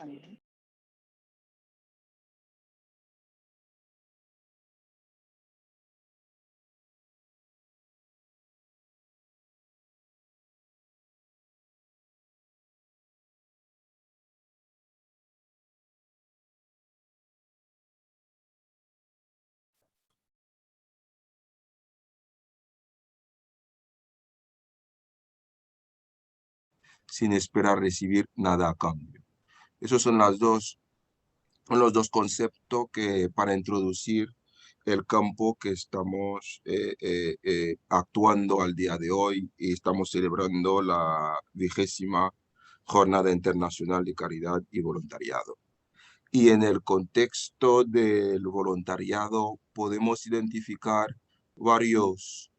también. sin esperar recibir nada a cambio. Esos son los dos conceptos que para introducir el campo que estamos actuando al día de hoy y estamos celebrando la 20ª Jornada Internacional de Caridad y Voluntariado. Y en el contexto del voluntariado podemos identificar varios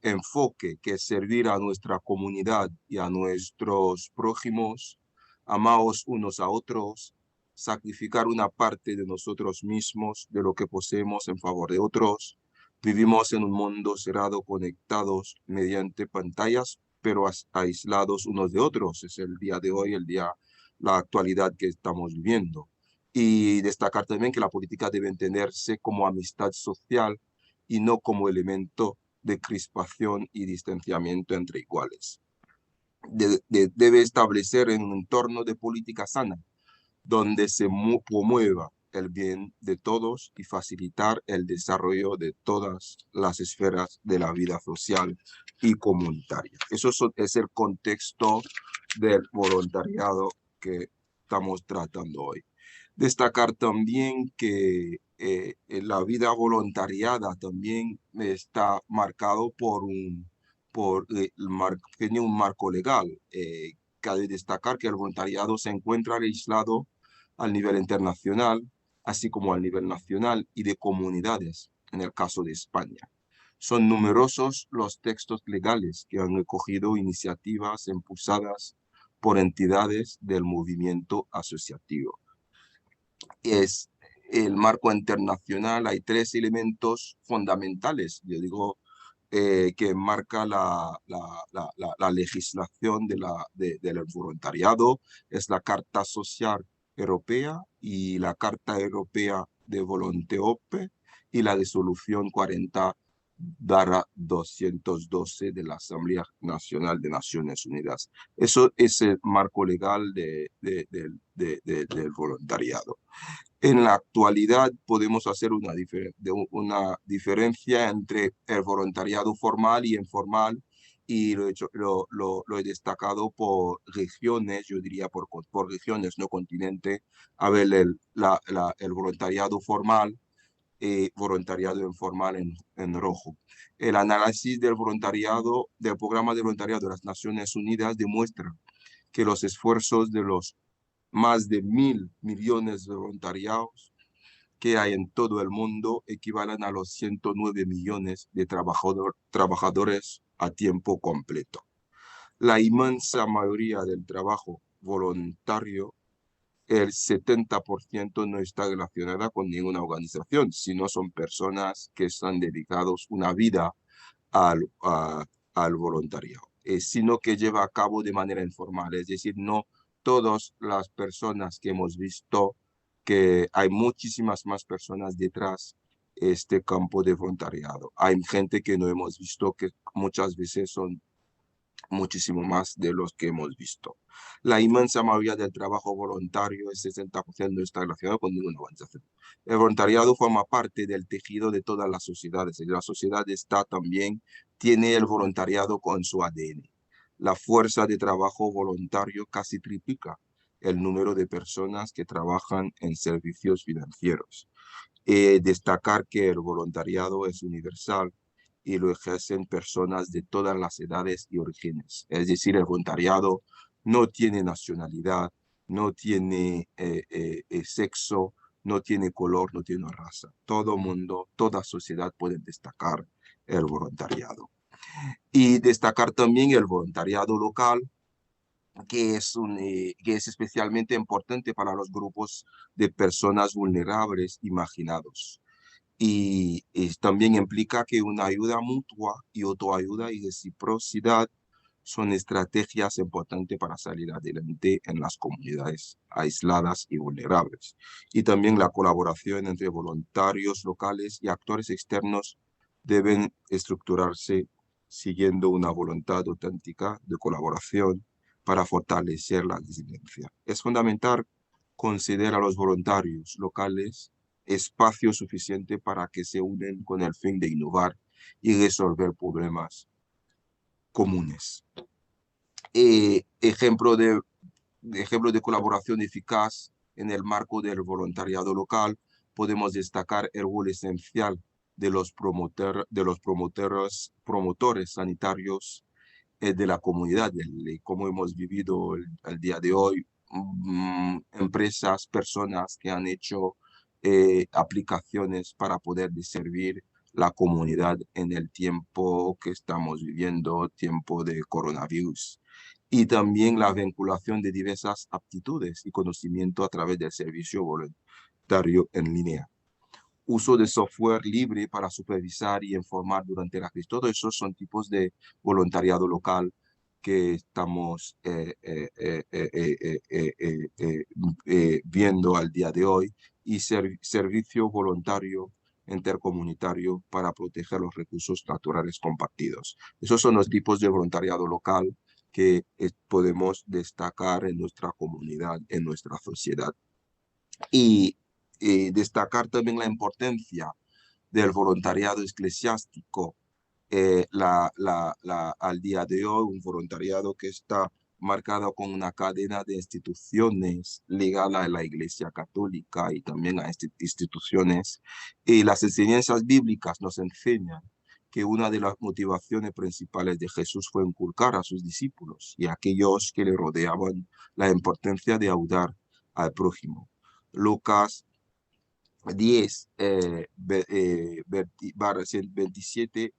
enfoque que es servir a nuestra comunidad y a nuestros prójimos, amaos unos a otros, sacrificar una parte de nosotros mismos, de lo que poseemos en favor de otros. Vivimos en un mundo cerrado, conectados mediante pantallas, pero aislados unos de otros. Es el día de hoy, la actualidad que estamos viviendo. Y destacar también que la política debe entenderse como amistad social y no como elemento de crispación y distanciamiento entre iguales. Debe establecer un entorno de política sana, donde se promueva el bien de todos y facilitar el desarrollo de todas las esferas de la vida social y comunitaria. Eso es el contexto del voluntariado que estamos tratando hoy. Destacar también que la vida voluntariada también está marcado tiene un marco legal. Cabe destacar que el voluntariado se encuentra legislado al nivel internacional, así como al nivel nacional y de comunidades, en el caso de España. Son numerosos los textos legales que han recogido iniciativas impulsadas por entidades del movimiento asociativo. Es el marco internacional, hay 3 elementos fundamentales, yo digo, que marca la legislación del voluntariado. Es la Carta Social Europea y la Carta Europea de Volonté-OPE y la Resolución 40/212 de la Asamblea Nacional de Naciones Unidas. Eso es el marco legal del voluntariado. En la actualidad podemos hacer una diferencia entre el voluntariado formal y informal, y lo he destacado por regiones, yo diría por regiones, no continente. A ver, el voluntariado formal y voluntariado informal en rojo. El análisis del voluntariado, del programa de voluntariado de las Naciones Unidas demuestra que los esfuerzos de los más de 1.000 millones de voluntariados que hay en todo el mundo equivalen a los 109 millones de trabajadores a tiempo completo. La inmensa mayoría del trabajo voluntario, el 70% no está relacionada con ninguna organización, sino son personas que están dedicados una vida al voluntariado, sino que lleva a cabo de manera informal, es decir, no todas las personas que hemos visto, que hay muchísimas más personas detrás de este campo de voluntariado. Hay gente que no hemos visto, que muchas veces son muchísimo más de los que hemos visto. La inmensa mayoría del trabajo voluntario, el 60%, no está relacionado con ninguna organización. El voluntariado forma parte del tejido de todas las sociedades. Y la sociedad tiene el voluntariado con su ADN. La fuerza de trabajo voluntario casi triplica el número de personas que trabajan en servicios financieros. Destacar que el voluntariado es universal y lo ejercen personas de todas las edades y orígenes. Es decir, el voluntariado no tiene nacionalidad, no tiene sexo, no tiene color, no tiene raza. Todo mundo, toda sociedad puede destacar el voluntariado. Y destacar también el voluntariado local, que es especialmente importante para los grupos de personas vulnerables y marginados. Y también implica que una ayuda mutua y autoayuda y reciprocidad son estrategias importantes para salir adelante en las comunidades aisladas y vulnerables. Y también la colaboración entre voluntarios locales y actores externos deben estructurarse siguiendo una voluntad auténtica de colaboración para fortalecer la resiliencia. Es fundamental conceder a los voluntarios locales espacio suficiente para que se unen con el fin de innovar y resolver problemas comunes. Ejemplo de colaboración eficaz en el marco del voluntariado local, podemos destacar el rol esencial de los promotores sanitarios de la comunidad, como hemos vivido el día de hoy, empresas, personas que han hecho aplicaciones para poder servir la comunidad en el tiempo que estamos viviendo, tiempo de coronavirus. Y también la vinculación de diversas aptitudes y conocimiento a través del servicio voluntario en línea. Uso de software libre para supervisar y informar durante la crisis. Todos esos son tipos de voluntariado local que estamos viendo al día de hoy, y servicio voluntario intercomunitario para proteger los recursos naturales compartidos. Esos son los tipos de voluntariado local que podemos destacar en nuestra comunidad, en nuestra sociedad. Y destacar también la importancia del voluntariado eclesiástico al día de hoy, un voluntariado que está marcado con una cadena de instituciones ligadas a la Iglesia Católica y también a instituciones. Y las enseñanzas bíblicas nos enseñan que una de las motivaciones principales de Jesús fue inculcar a sus discípulos y a aquellos que le rodeaban la importancia de ayudar al prójimo. Lucas 10, 27,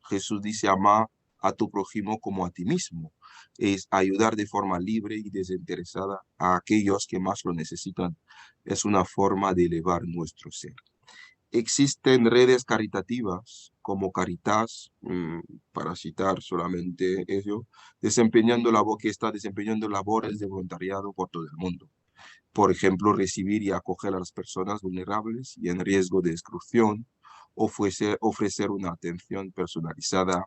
Jesús dice: ama a tu prójimo como a ti mismo. Es ayudar de forma libre y desinteresada a aquellos que más lo necesitan. Es una forma de elevar nuestro ser. Existen redes caritativas como Caritas, para citar solamente eso, que está desempeñando labores de voluntariado por todo el mundo. Por ejemplo, recibir y acoger a las personas vulnerables y en riesgo de exclusión, ofrecer una atención personalizada,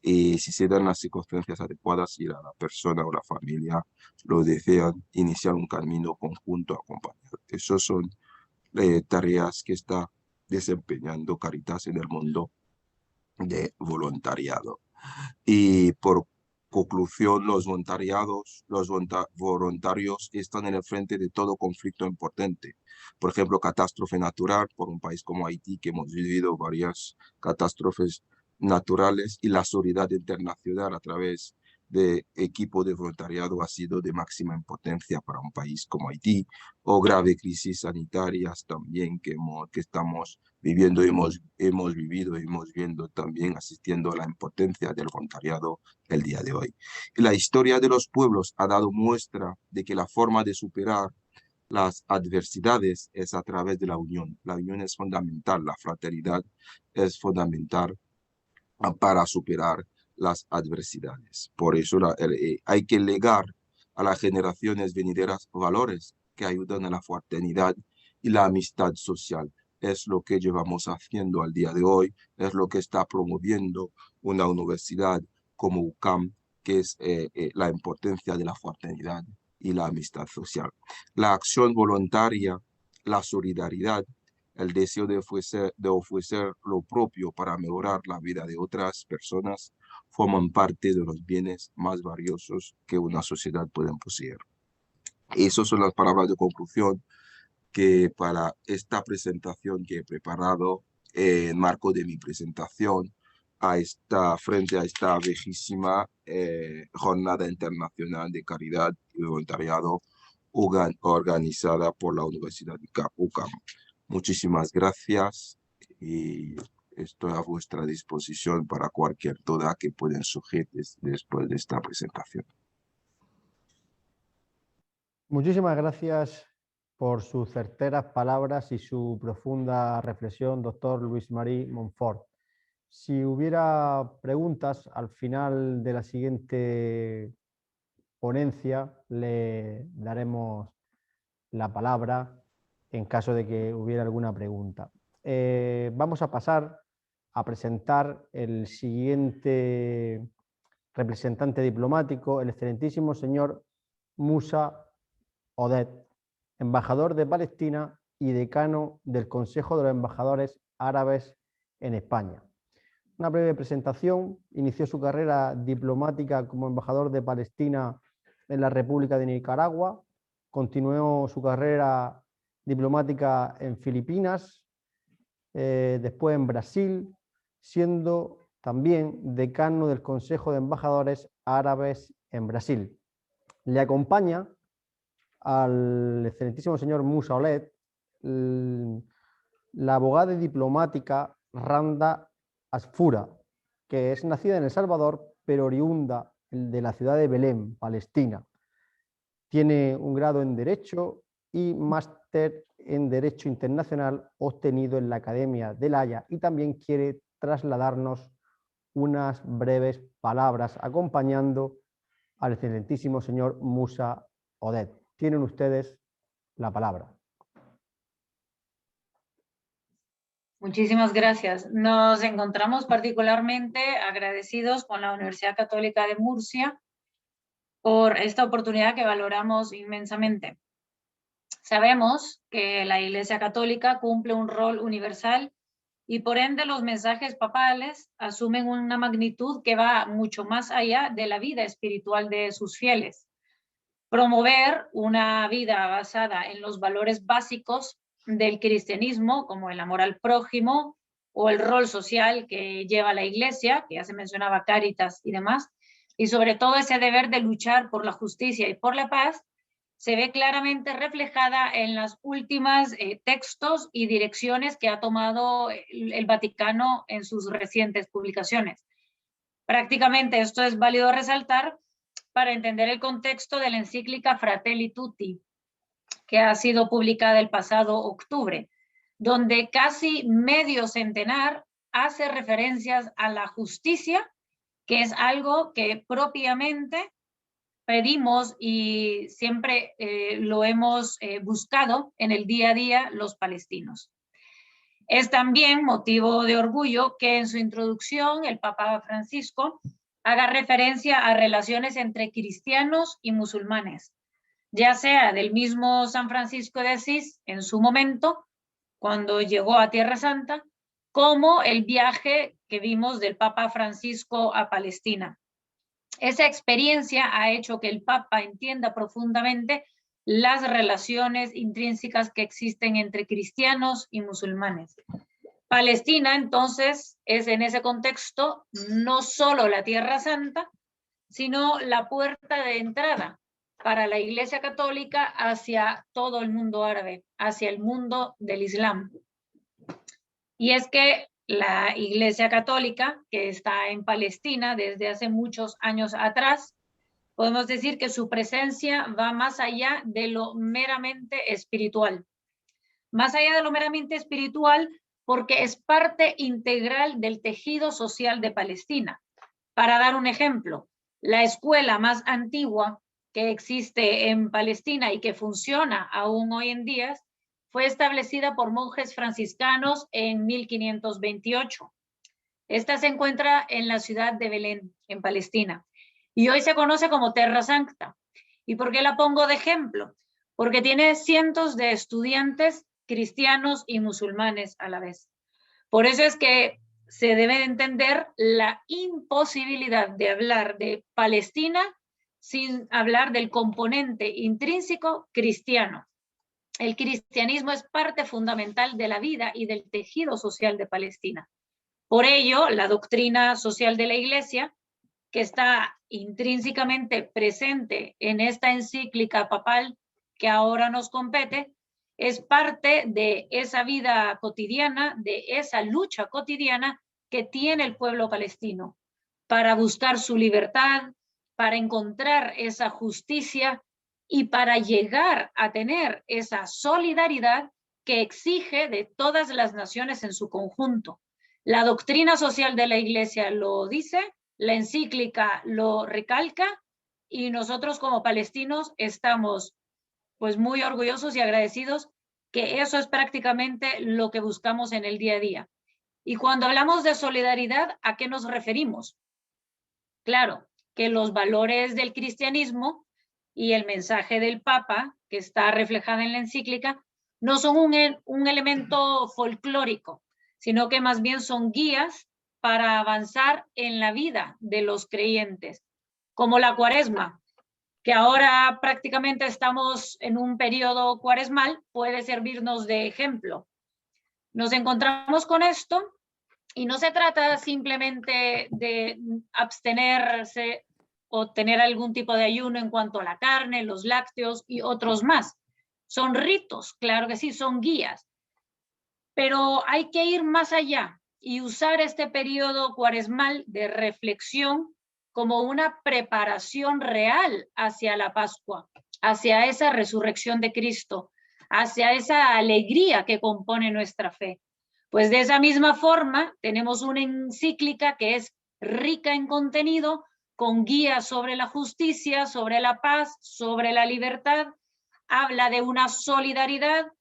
y si se dan las circunstancias adecuadas y la persona o la familia lo desean, iniciar un camino conjunto acompañado. Esas son tareas que está desempeñando Caritas en el mundo de voluntariado. Y por conclusión, los voluntarios están en el frente de todo conflicto importante. Por ejemplo, catástrofe natural, por un país como Haití, que hemos vivido varias catástrofes naturales, y la solidaridad internacional a través de equipo de voluntariado ha sido de máxima importancia para un país como Haití, o grave crisis sanitarias también que estamos viviendo, hemos vivido y hemos viendo también, asistiendo a la impotencia del voluntariado el día de hoy. La historia de los pueblos ha dado muestra de que la forma de superar las adversidades es a través de la unión. La unión es fundamental, la fraternidad es fundamental para superar las adversidades. Por eso hay que legar a las generaciones venideras valores que ayudan a la fraternidad y la amistad social. Es lo que llevamos haciendo al día de hoy, es lo que está promoviendo una universidad como UCAM, que es la importancia de la fraternidad y la amistad social. La acción voluntaria, la solidaridad, el deseo de ofrecer lo propio para mejorar la vida de otras personas, forman parte de los bienes más valiosos que una sociedad puede poseer. Esas son las palabras de conclusión que para esta presentación que he preparado, en marco de mi presentación frente a esta bellísima Jornada Internacional de Caridad y Voluntariado organizada por la Universidad de UCAM. Muchísimas gracias y estoy a vuestra disposición para cualquier duda que pueden surgir después de esta presentación. Muchísimas gracias por sus certeras palabras y su profunda reflexión, doctor Luis Marí Montfort. Si hubiera preguntas al final de la siguiente ponencia, le daremos la palabra en caso de que hubiera alguna pregunta. Vamos a pasar a presentar el siguiente representante diplomático, el excelentísimo señor Musa Odet, embajador de Palestina y decano del Consejo de los Embajadores Árabes en España. Una breve presentación. Inició su carrera diplomática como embajador de Palestina en la República de Nicaragua. Continuó su carrera diplomática en Filipinas, después en Brasil, siendo también decano del Consejo de Embajadores Árabes en Brasil. Le acompaña al excelentísimo señor Musa Odet la abogada y diplomática Randa Asfura, que es nacida en El Salvador, pero oriunda de la ciudad de Belén, Palestina. Tiene un grado en Derecho y máster en Derecho Internacional obtenido en la Academia de La Haya, y también quiere trasladarnos unas breves palabras acompañando al excelentísimo señor Musa Odet. Tienen ustedes la palabra. Muchísimas gracias. Nos encontramos particularmente agradecidos con la Universidad Católica de Murcia por esta oportunidad que valoramos inmensamente. Sabemos que la Iglesia Católica cumple un rol universal y por ende los mensajes papales asumen una magnitud que va mucho más allá de la vida espiritual de sus fieles. Promover una vida basada en los valores básicos del cristianismo, como el amor al prójimo o el rol social que lleva la Iglesia, que ya se mencionaba Cáritas y demás, y sobre todo ese deber de luchar por la justicia y por la paz, se ve claramente reflejada en las últimas textos y direcciones que ha tomado el Vaticano en sus recientes publicaciones. Prácticamente esto es válido resaltar para entender el contexto de la encíclica Fratelli Tutti, que ha sido publicada el pasado octubre, donde casi medio centenar hace referencias a la justicia, que es algo que propiamente pedimos y siempre lo hemos buscado en el día a día los palestinos. Es también motivo de orgullo que en su introducción el Papa Francisco haga referencia a relaciones entre cristianos y musulmanes, ya sea del mismo San Francisco de Asís en su momento, cuando llegó a Tierra Santa, como el viaje que vimos del Papa Francisco a Palestina. Esa experiencia ha hecho que el Papa entienda profundamente las relaciones intrínsecas que existen entre cristianos y musulmanes. Palestina, entonces, es en ese contexto no solo la Tierra Santa, sino la puerta de entrada para la Iglesia Católica hacia todo el mundo árabe, hacia el mundo del Islam. Y es que la Iglesia Católica, que está en Palestina desde hace muchos años atrás, podemos decir que su presencia va más allá de lo meramente espiritual. Más allá de lo meramente espiritual, porque es parte integral del tejido social de Palestina. Para dar un ejemplo, la escuela más antigua que existe en Palestina y que funciona aún hoy en día fue establecida por monjes franciscanos en 1528. Esta se encuentra en la ciudad de Belén, en Palestina, y hoy se conoce como Terra Sancta. ¿Y por qué la pongo de ejemplo? Porque tiene cientos de estudiantes cristianos y musulmanes a la vez. Por eso es que se debe entender la imposibilidad de hablar de Palestina sin hablar del componente intrínseco cristiano. El cristianismo es parte fundamental de la vida y del tejido social de Palestina. Por ello, la doctrina social de la Iglesia, que está intrínsecamente presente en esta encíclica papal que ahora nos compete, es parte de esa vida cotidiana, de esa lucha cotidiana que tiene el pueblo palestino para buscar su libertad, para encontrar esa justicia y para llegar a tener esa solidaridad que exige de todas las naciones en su conjunto. La doctrina social de la Iglesia lo dice, la encíclica lo recalca y nosotros como palestinos estamos pues muy orgullosos y agradecidos que eso es prácticamente lo que buscamos en el día a día. Y cuando hablamos de solidaridad, ¿a qué nos referimos? Claro, que los valores del cristianismo y el mensaje del Papa, que está reflejado en la encíclica, no son un elemento folclórico, sino que más bien son guías para avanzar en la vida de los creyentes, como la Cuaresma, que ahora prácticamente estamos en un periodo cuaresmal, puede servirnos de ejemplo. Nos encontramos con esto y no se trata simplemente de abstenerse o tener algún tipo de ayuno en cuanto a la carne, los lácteos y otros más. Son ritos, claro que sí, son guías, pero hay que ir más allá y usar este periodo cuaresmal de reflexión como una preparación real hacia la Pascua, hacia esa resurrección de Cristo, hacia esa alegría que compone nuestra fe. Pues de esa misma forma tenemos una encíclica que es rica en contenido, con guías sobre la justicia, sobre la paz, sobre la libertad, habla de una solidaridad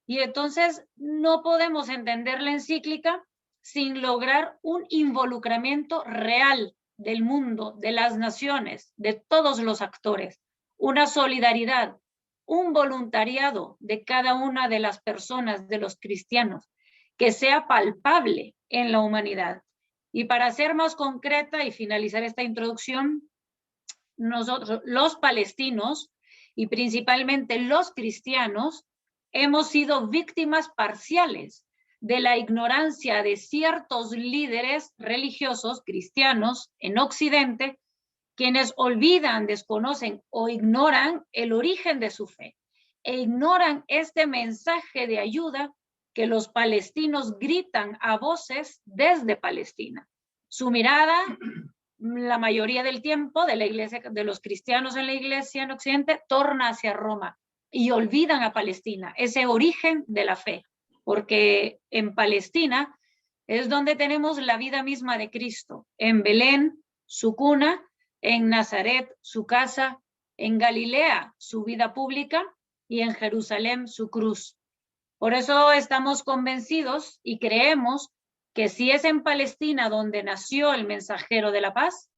y entonces no podemos entender la encíclica sin lograr un involucramiento real del mundo, de las naciones, de todos los actores, una solidaridad, un voluntariado de cada una de las personas, de los cristianos, que sea palpable en la humanidad. Y para ser más concreta y finalizar esta introducción, nosotros, los palestinos y principalmente los cristianos, hemos sido víctimas parciales de la ignorancia de ciertos líderes religiosos cristianos en Occidente, quienes olvidan, desconocen o ignoran el origen de su fe e ignoran este mensaje de ayuda que los palestinos gritan a voces desde Palestina. Su mirada, la mayoría del tiempo de la iglesia, de los cristianos en la iglesia en Occidente, torna hacia Roma y olvidan a Palestina, ese origen de la fe, porque en Palestina es donde tenemos la vida misma de Cristo, en Belén, su cuna, en Nazaret, su casa, en Galilea, su vida pública, y en Jerusalén, su cruz. Por eso estamos convencidos y creemos que si es en Palestina donde nació el mensajero de la paz,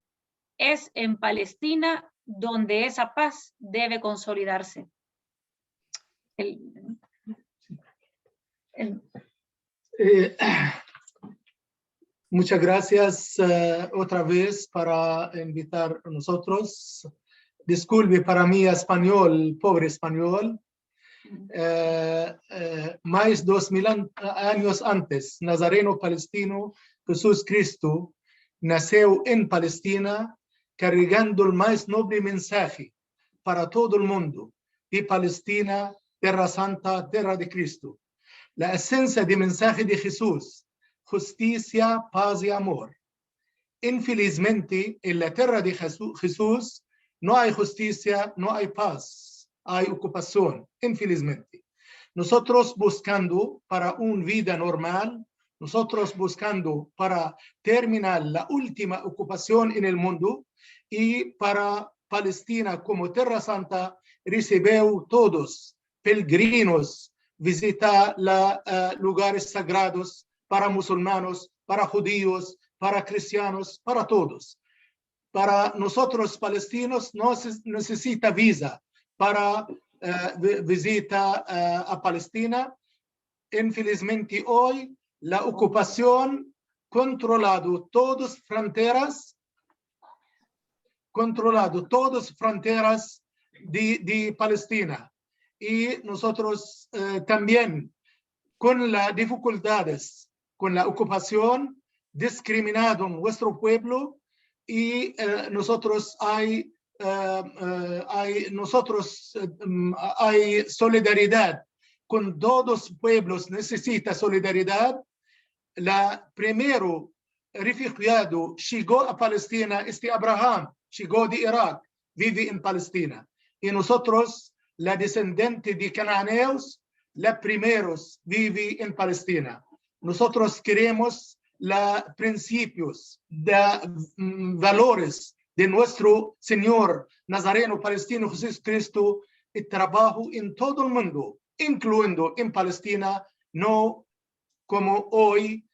es en Palestina donde esa paz debe consolidarse. Muchas gracias otra vez para invitar a nosotros. Disculpe para mí español, pobre español. Más 2000 años antes, nazareno palestino Jesús Cristo nació en Palestina cargando el más noble mensaje para todo el mundo de Palestina, tierra santa, tierra de Cristo. La esencia del mensaje de Jesús: justicia, paz y amor. Infelizmente, en la tierra de Jesús no hay justicia, no hay paz, hay ocupación, infelizmente. Nosotros buscando para una vida normal, nosotros buscando para terminar la última ocupación en el mundo y para Palestina como tierra santa recibió todos peregrinos, visitar lugares sagrados para musulmanes, para judíos, para cristianos, para todos. Para nosotros palestinos no se necesita visa para visita a Palestina. Infelizmente hoy la ocupación controlado todas fronteras de Palestina. Y nosotros también con las dificultades, con la ocupación, discriminado en nuestro pueblo y nosotros hay solidaridad con todos los pueblos, necesita solidaridad. La primero refugiado llegó a Palestina, Abraham, llegó de Irak, vive en Palestina. Y nosotros, la descendiente de cananeos, la primeros vive en Palestina. Nosotros queremos los principios, valores de nuestro Señor Nazareno Palestino Jesucristo y trabajo en todo el mundo, incluyendo en Palestina, no como hoy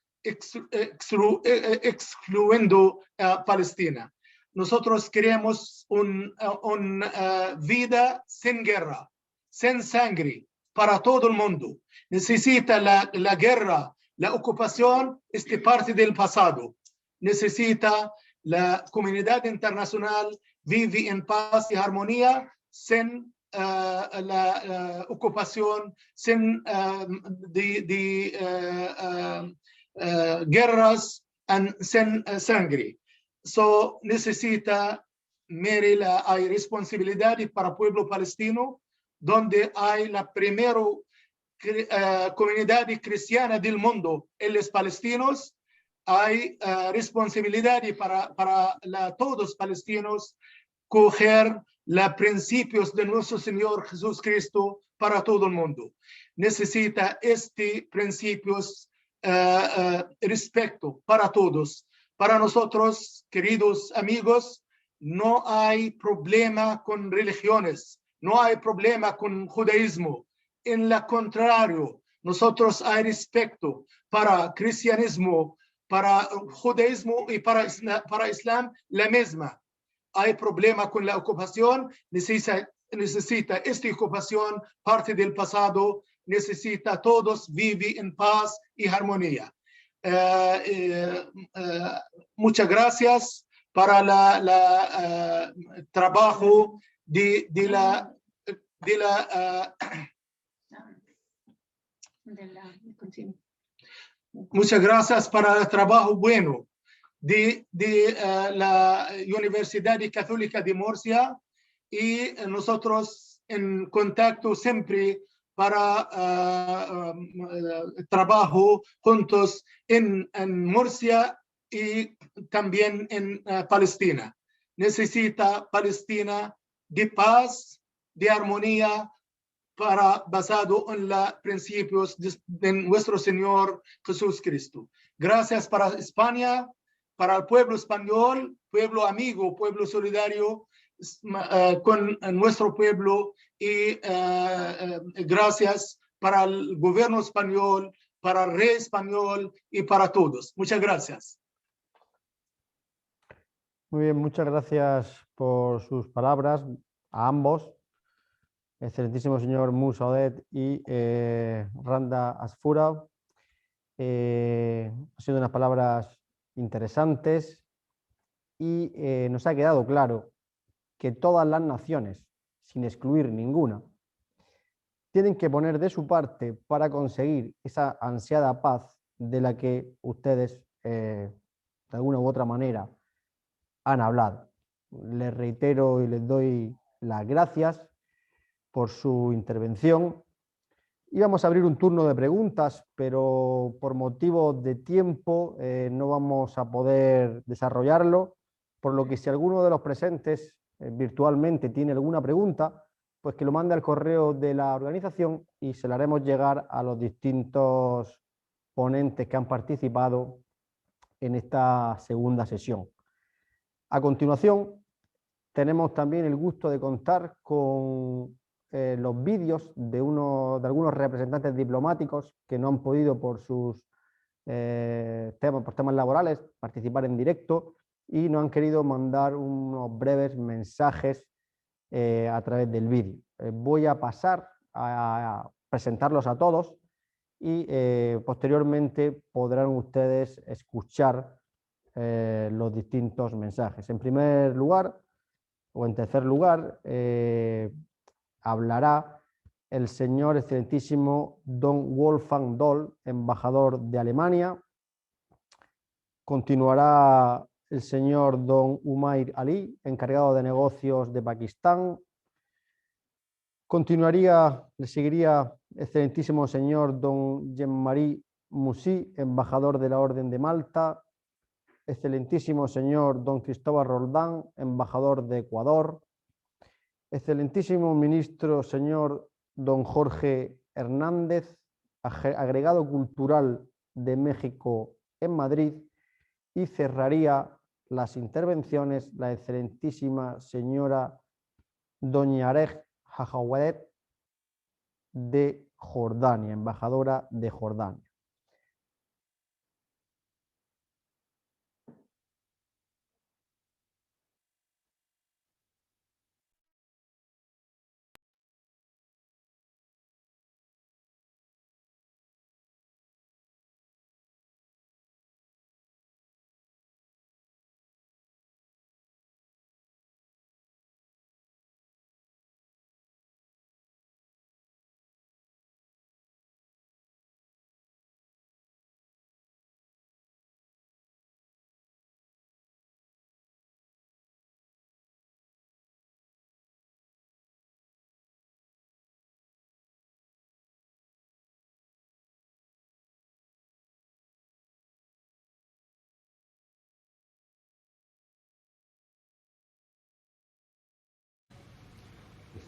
excluyendo a Palestina. Nosotros queremos una vida sin guerra, sin sangre, para todo el mundo. Necesita la guerra, la ocupación, es parte del pasado. Necesita la comunidad internacional vive en paz y armonía sin la ocupación, sin guerras, sin sangre. So necesita, mire, hay responsabilidad para el pueblo palestino, donde hay la primera comunidad cristiana del mundo, los palestinos. Hay responsabilidad para todos los palestinos coger los principios de nuestro Señor Jesucristo para todo el mundo. Necesita principios respeto para todos. Para nosotros, queridos amigos, no hay problema con religiones, no hay problema con judaísmo. En lo contrario, nosotros hay respeto para cristianismo, para judaísmo y para islam, la misma. Hay problema con la ocupación, necesita esta ocupación, parte del pasado, necesita todos vivir en paz y armonía. Muchas gracias para el trabajo muchas gracias para el trabajo bueno de la Universidad Católica de Murcia, y nosotros en contacto siempre para trabajo juntos en Murcia y también en Palestina. Necesita Palestina de paz, de armonía, basado en los principios de nuestro Señor Jesucristo. Gracias para España, para el pueblo español, pueblo amigo, pueblo solidario con nuestro pueblo, y gracias para el gobierno español, para el rey español y para todos. Muchas gracias. Muy bien, muchas gracias por sus palabras a ambos, excelentísimo señor Musa Odet y Randa Asfura. Han sido unas palabras interesantes y nos ha quedado claro que todas las naciones, sin excluir ninguna, tienen que poner de su parte para conseguir esa ansiada paz de la que ustedes, de alguna u otra manera, han hablado. Les reitero y les doy las gracias por su intervención. Íbamos a abrir un turno de preguntas, pero por motivos de tiempo no vamos a poder desarrollarlo, por lo que si alguno de los presentes virtualmente tiene alguna pregunta, pues que lo mande al correo de la organización y se la haremos llegar a los distintos ponentes que han participado en esta segunda sesión. A continuación, tenemos también el gusto de contar con los vídeos de algunos representantes diplomáticos que no han podido por sus temas laborales participar en directo y nos han querido mandar unos breves mensajes a través del vídeo. Voy a pasar a presentarlos a todos y posteriormente podrán ustedes escuchar los distintos mensajes. En primer lugar, o en tercer lugar, hablará el señor excelentísimo Don Wolfgang Doll, embajador de Alemania. Continuará el señor Don Umair Ali, encargado de negocios de Pakistán. Le seguiría el excelentísimo señor Don Jean-Marie Musi, embajador de la Orden de Malta. Excelentísimo señor Don Cristóbal Roldán, embajador de Ecuador. Excelentísimo ministro señor Don Jorge Hernández, agregado cultural de México en Madrid, y cerraría las intervenciones la excelentísima señora Doña Arej Hajawadet de Jordania, embajadora de Jordania.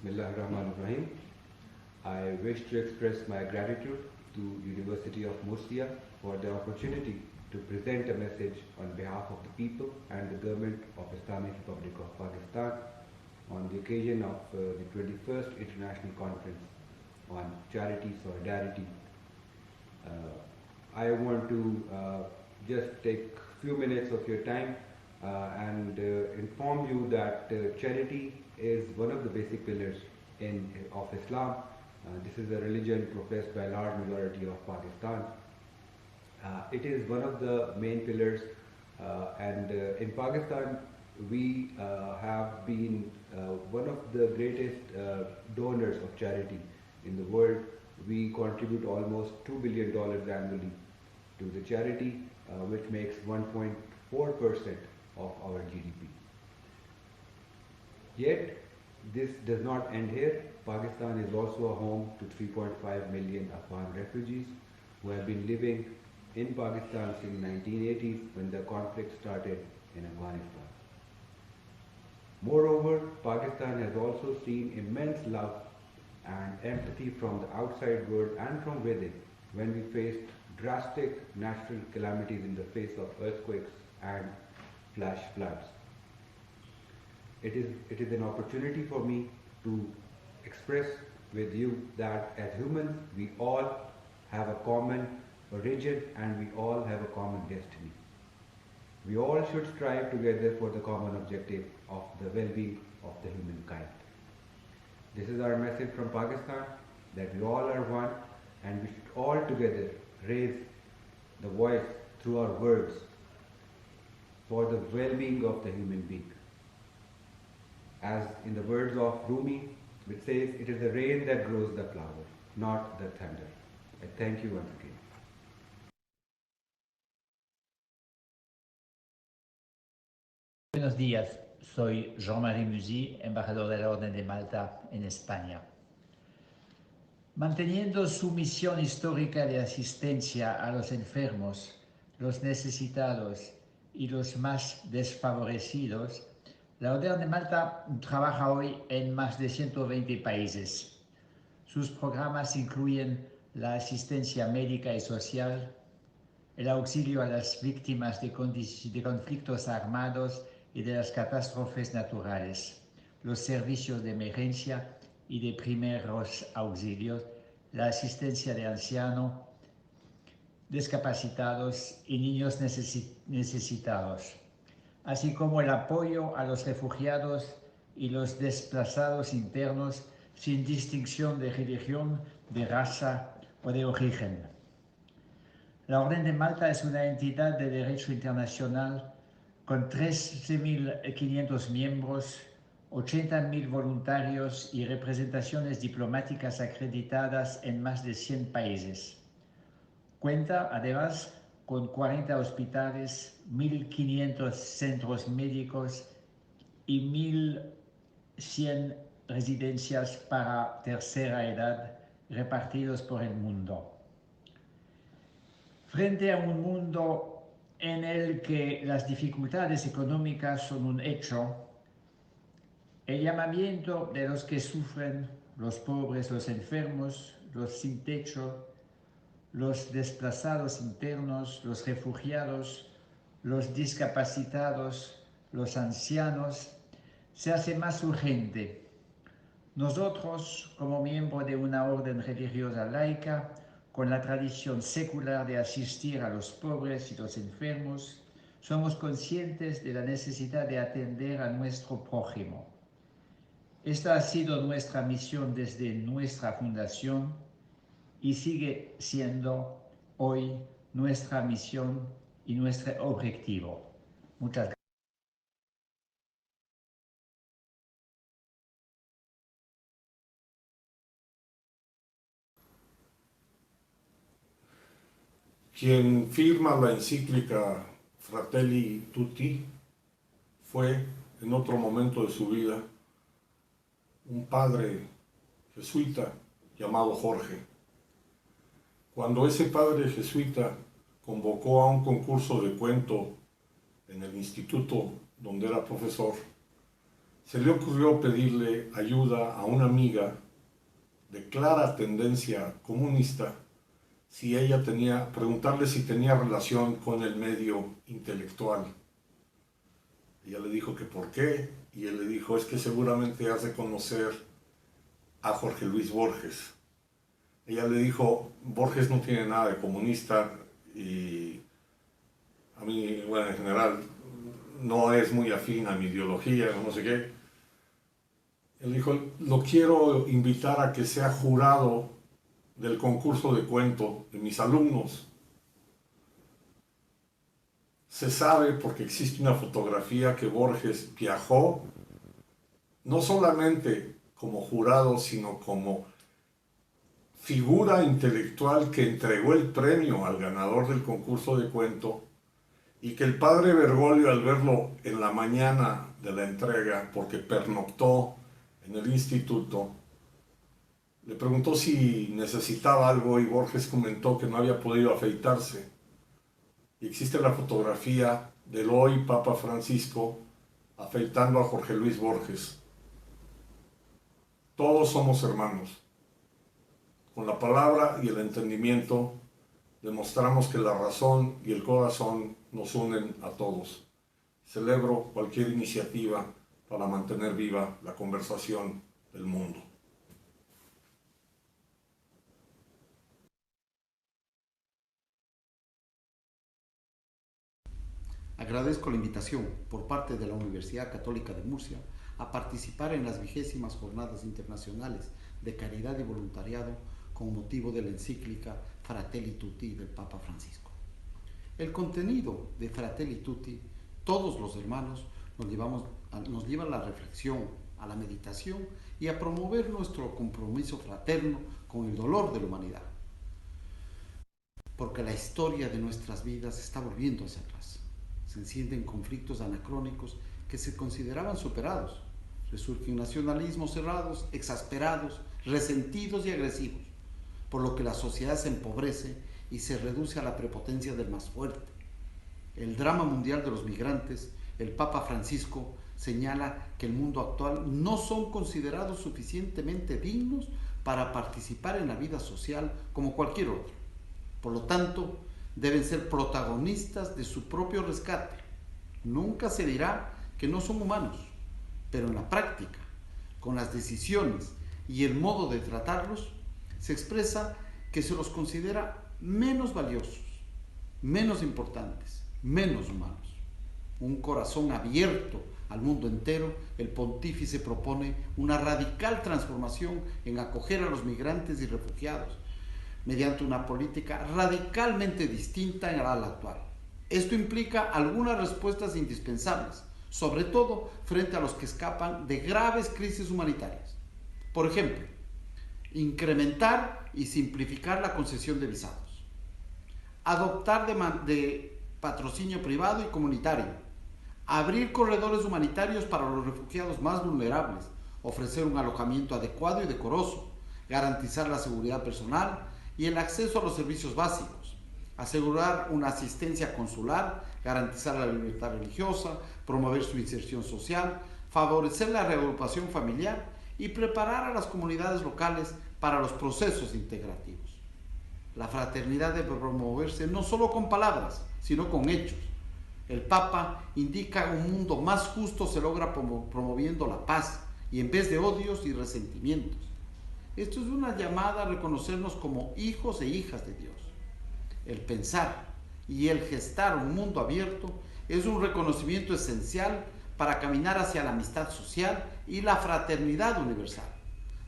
Bismillahirrahmanirrahim. I wish to express my gratitude to University of Murcia for the opportunity to present a message on behalf of the people and the government of Islamic Republic of Pakistan on the occasion of the 21st International Conference on Charity Solidarity. I want to just take a few minutes of your time and inform you that charity is one of the basic pillars of Islam. This is a religion professed by a large majority of Pakistan. It is one of the main pillars, and in Pakistan we have been one of the greatest donors of charity in the world. We contribute almost $2 billion annually to the charity, which makes 1.4% of our GDP. Yet, this does not end here. Pakistan is also a home to 3.5 million Afghan refugees who have been living in Pakistan since 1980s when the conflict started in Afghanistan. Moreover, Pakistan has also seen immense love and empathy from the outside world and from within when we faced drastic natural calamities in the face of earthquakes and flash floods. It is an opportunity for me to express with you that as humans we all have a common origin and we all have a common destiny. We all should strive together for the common objective of the well-being of the humankind. This is our message from Pakistan, that we all are one and we should all together raise the voice through our words for the well-being of the human being. As in the words of Rumi, which says, it is the rain that grows the flower, not the thunder. I thank you once again. Buenos días, soy Jean-Marie Musy, embajador de la Orden de Malta en España. Manteniendo su misión histórica de asistencia a los enfermos, los necesitados y los más desfavorecidos, la Orden de Malta trabaja hoy en más de 120 países. Sus programas incluyen la asistencia médica y social, el auxilio a las víctimas de conflictos armados y de las catástrofes naturales, los servicios de emergencia y de primeros auxilios, la asistencia de ancianos, discapacitados y niños necesitados, así como el apoyo a los refugiados y los desplazados internos sin distinción de religión, de raza o de origen. La Orden de Malta es una entidad de derecho internacional con 13.500 miembros, 80.000 voluntarios y representaciones diplomáticas acreditadas en más de 100 países. Cuenta además con 40 hospitales, 1.500 centros médicos y 1.100 residencias para tercera edad repartidos por el mundo. Frente a un mundo en el que las dificultades económicas son un hecho, el llamamiento de los que sufren, los pobres, los enfermos, los sin techo, los desplazados internos, los refugiados, los discapacitados, los ancianos, se hace más urgente. Nosotros, como miembros de una orden religiosa laica, con la tradición secular de asistir a los pobres y los enfermos, somos conscientes de la necesidad de atender a nuestro prójimo. Esta ha sido nuestra misión desde nuestra fundación y sigue siendo hoy nuestra misión y nuestro objetivo. Muchas gracias. Quien firma la encíclica Fratelli Tutti fue, en otro momento de su vida, un padre jesuita llamado Jorge. Cuando ese padre jesuita convocó a un concurso de cuento en el instituto donde era profesor, se le ocurrió pedirle ayuda a una amiga de clara tendencia comunista, preguntarle si tenía relación con el medio intelectual. Ella le dijo que por qué, y él le dijo, es que seguramente has de conocer a Jorge Luis Borges. Ella le dijo, Borges no tiene nada de comunista y a mí, bueno, en general, no es muy afín a mi ideología, no sé qué. Él dijo, lo quiero invitar a que sea jurado del concurso de cuento de mis alumnos. Se sabe, porque existe una fotografía, que Borges viajó no solamente como jurado, sino como figura intelectual que entregó el premio al ganador del concurso de cuento, y que el padre Bergoglio, al verlo en la mañana de la entrega, porque pernoctó en el instituto, le preguntó si necesitaba algo y Borges comentó que no había podido afeitarse. Y existe la fotografía del hoy Papa Francisco afeitando a Jorge Luis Borges. Todos somos hermanos. Con la palabra y el entendimiento demostramos que la razón y el corazón nos unen a todos. Celebro cualquier iniciativa para mantener viva la conversación del mundo. Agradezco la invitación por parte de la Universidad Católica de Murcia a participar en las 20º Jornadas Internacionales de Caridad y Voluntariado con motivo de la encíclica Fratelli Tutti del Papa Francisco. El contenido de Fratelli Tutti, todos los hermanos, nos lleva a la reflexión, a la meditación y a promover nuestro compromiso fraterno con el dolor de la humanidad. Porque la historia de nuestras vidas está volviendo hacia atrás. Se encienden conflictos anacrónicos que se consideraban superados. Resurgen nacionalismos cerrados, exasperados, resentidos y agresivos, por lo que la sociedad se empobrece y se reduce a la prepotencia del más fuerte. El drama mundial de los migrantes, el Papa Francisco señala que el mundo actual no son considerados suficientemente dignos para participar en la vida social como cualquier otro. Por lo tanto, deben ser protagonistas de su propio rescate. Nunca se dirá que no son humanos, pero en la práctica, con las decisiones y el modo de tratarlos, se expresa que se los considera menos valiosos, menos importantes, menos humanos. Un corazón abierto al mundo entero, el pontífice propone una radical transformación en acoger a los migrantes y refugiados, mediante una política radicalmente distinta a la actual. Esto implica algunas respuestas indispensables, sobre todo frente a los que escapan de graves crisis humanitarias. Por ejemplo, incrementar y simplificar la concesión de visados, adoptar de patrocinio privado y comunitario, abrir corredores humanitarios para los refugiados más vulnerables, ofrecer un alojamiento adecuado y decoroso, garantizar la seguridad personal y el acceso a los servicios básicos, asegurar una asistencia consular, garantizar la libertad religiosa, promover su inserción social, favorecer la reagrupación familiar y preparar a las comunidades locales para los procesos integrativos. La fraternidad debe promoverse no solo con palabras, sino con hechos. El Papa indica un mundo más justo se logra promoviendo la paz y en vez de odios y resentimientos. Esto es una llamada a reconocernos como hijos e hijas de Dios. El pensar y el gestar un mundo abierto es un reconocimiento esencial para caminar hacia la amistad social y la fraternidad universal,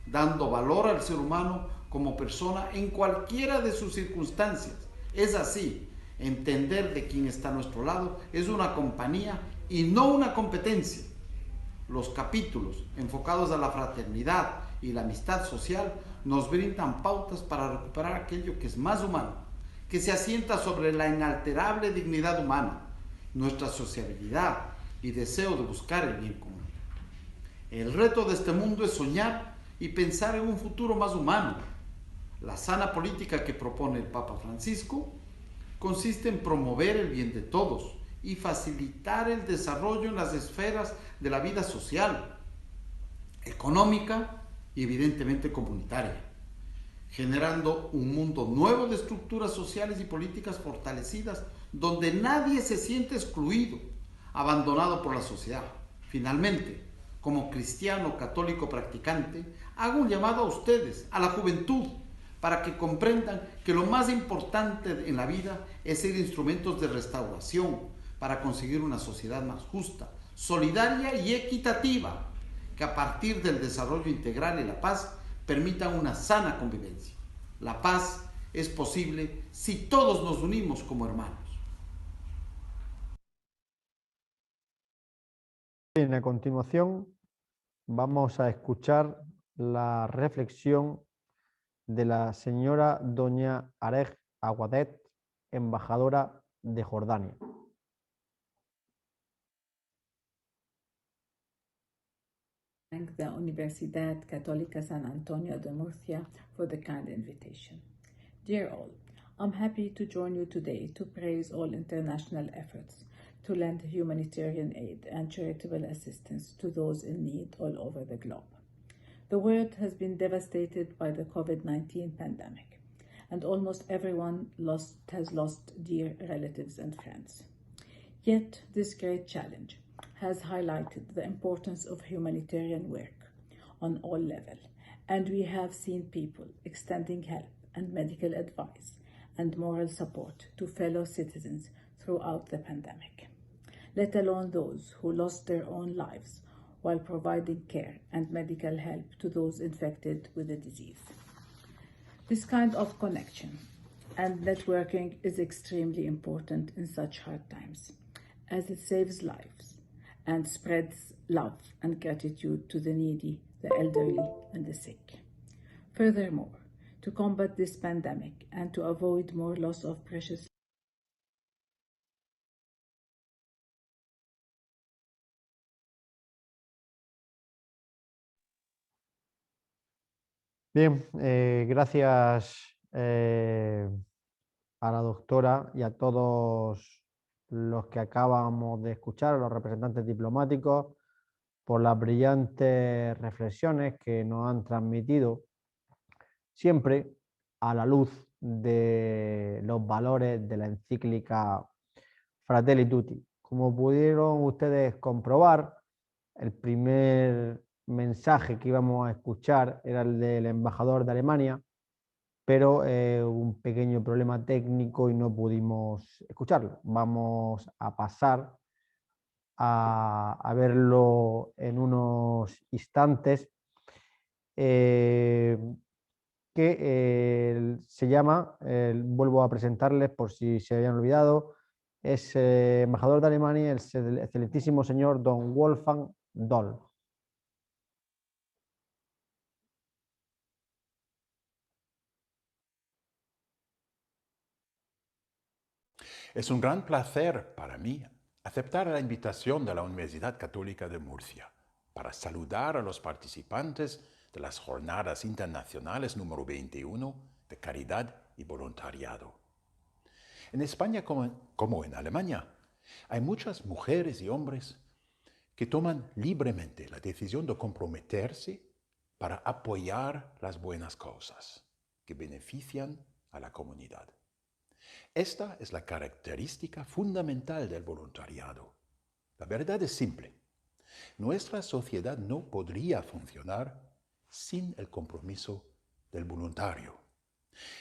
dando valor al ser humano como persona en cualquiera de sus circunstancias. Es así, entender de quién está a nuestro lado es una compañía y no una competencia. Los capítulos enfocados a la fraternidad y la amistad social nos brindan pautas para recuperar aquello que es más humano, que se asienta sobre la inalterable dignidad humana, nuestra sociabilidad y deseo de buscar el bien común. El reto de este mundo es soñar y pensar en un futuro más humano. La sana política que propone el Papa Francisco consiste en promover el bien de todos y facilitar el desarrollo en las esferas de la vida social, económica y evidentemente comunitaria, generando un mundo nuevo de estructuras sociales y políticas fortalecidas donde nadie se siente excluido, abandonado por la sociedad. Finalmente, como cristiano católico practicante, hago un llamado a ustedes, a la juventud, para que comprendan que lo más importante en la vida es ser instrumentos de restauración para conseguir una sociedad más justa, solidaria y equitativa, que a partir del desarrollo integral y la paz permitan una sana convivencia. La paz es posible si todos nos unimos como hermanos. Bien, a continuación vamos a escuchar la reflexión de la señora doña Arej Aguadet, embajadora de Jordania. Thank the Universidad Católica San Antonio de Murcia for the kind invitation. Dear all, I'm happy to join you today to praise all international efforts to lend humanitarian aid and charitable assistance to those in need all over the globe. The world has been devastated by the COVID-19 pandemic, and almost everyone has lost dear relatives and friends. Yet this great challenge has highlighted the importance of humanitarian work on all levels, and we have seen people extending help and medical advice and moral support to fellow citizens throughout the pandemic, let alone those who lost their own lives while providing care and medical help to those infected with the disease. This kind of connection and networking is extremely important in such hard times, as it saves lives and spreads love and gratitude to the needy, the elderly, and the sick. Furthermore, to combat this pandemic and to avoid more loss of precious Bien, gracias a la doctora y a todos los que acabamos de escuchar, a los representantes diplomáticos, por las brillantes reflexiones que nos han transmitido, siempre a la luz de los valores de la encíclica Fratelli Tutti. Como pudieron ustedes comprobar, el primer mensaje que íbamos a escuchar era el del embajador de Alemania, pero hubo un pequeño problema técnico y no pudimos escucharlo. Vamos a pasar a verlo en unos instantes, que se llama, vuelvo a presentarles por si se habían olvidado, es embajador de Alemania, el excelentísimo señor don Wolfgang Doll. Es un gran placer para mí aceptar la invitación de la Universidad Católica de Murcia para saludar a los participantes de las Jornadas Internacionales número 21 de Caridad y Voluntariado. En España, como en Alemania, hay muchas mujeres y hombres que toman libremente la decisión de comprometerse para apoyar las buenas causas que benefician a la comunidad. Esta es la característica fundamental del voluntariado. La verdad es simple. Nuestra sociedad no podría funcionar sin el compromiso del voluntario.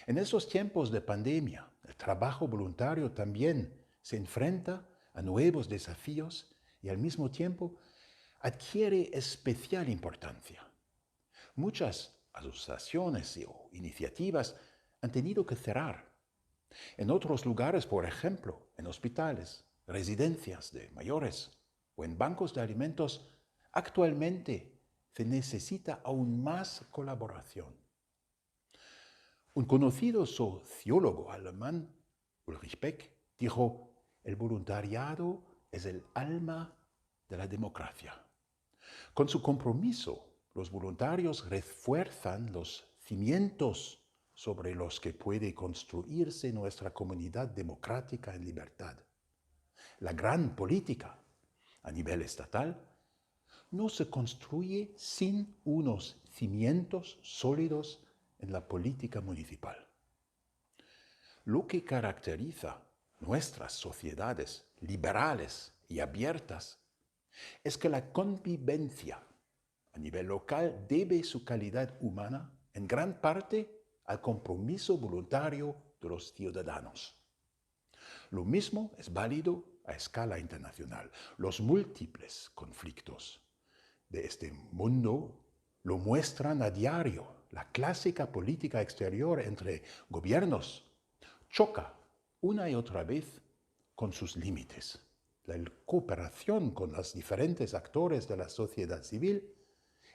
En estos tiempos de pandemia, el trabajo voluntario también se enfrenta a nuevos desafíos y al mismo tiempo adquiere especial importancia. Muchas asociaciones o iniciativas han tenido que cerrar. En otros lugares, por ejemplo, en hospitales, residencias de mayores o en bancos de alimentos, actualmente se necesita aún más colaboración. Un conocido sociólogo alemán, Ulrich Beck, dijo: el voluntariado es el alma de la democracia. Con su compromiso, los voluntarios refuerzan los cimientos sobre los que puede construirse nuestra comunidad democrática en libertad. La gran política a nivel estatal no se construye sin unos cimientos sólidos en la política municipal. Lo que caracteriza nuestras sociedades liberales y abiertas es que la convivencia a nivel local debe su calidad humana en gran parte al compromiso voluntario de los ciudadanos. Lo mismo es válido a escala internacional. Los múltiples conflictos de este mundo lo muestran a diario. La clásica política exterior entre gobiernos choca una y otra vez con sus límites. La cooperación con los diferentes actores de la sociedad civil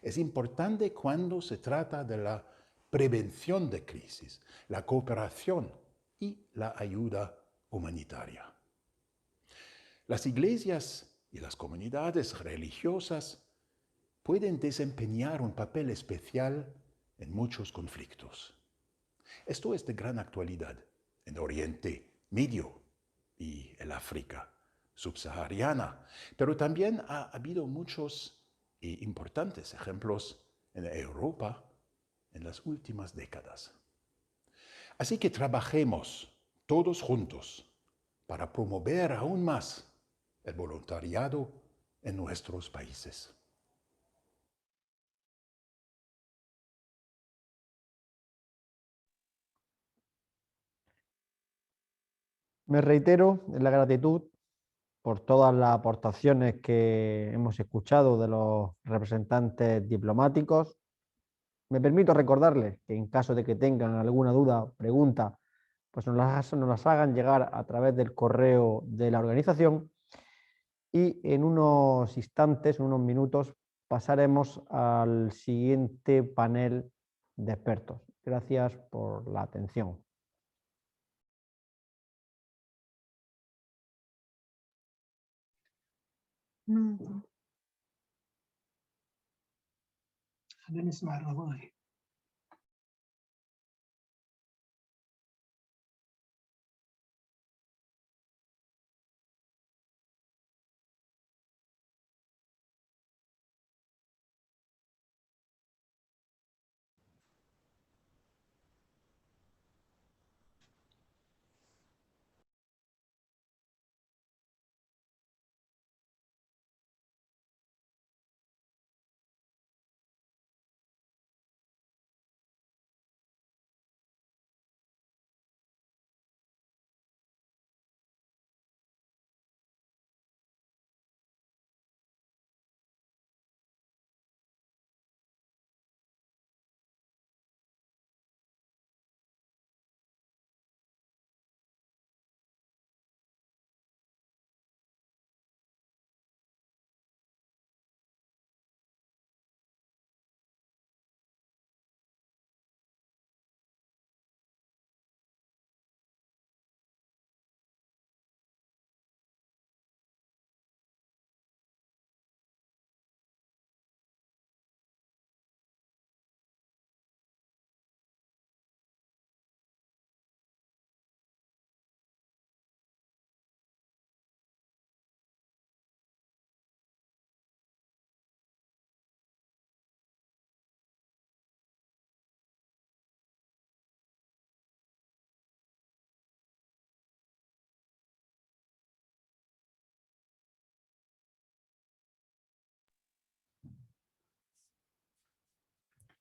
es importante cuando se trata de la prevención de crisis, la cooperación y la ayuda humanitaria. Las iglesias y las comunidades religiosas pueden desempeñar un papel especial en muchos conflictos. Esto es de gran actualidad en Oriente Medio y el África subsahariana, pero también ha habido muchos y importantes ejemplos en Europa en las últimas décadas. Así que trabajemos todos juntos para promover aún más el voluntariado en nuestros países. Me reitero en la gratitud por todas las aportaciones que hemos escuchado de los representantes diplomáticos. Me permito recordarles que en caso de que tengan alguna duda o pregunta, pues nos las hagan llegar a través del correo de la organización y en unos instantes, en unos minutos, pasaremos al siguiente panel de expertos. Gracias por la atención. خلينا نسمع الرضاي.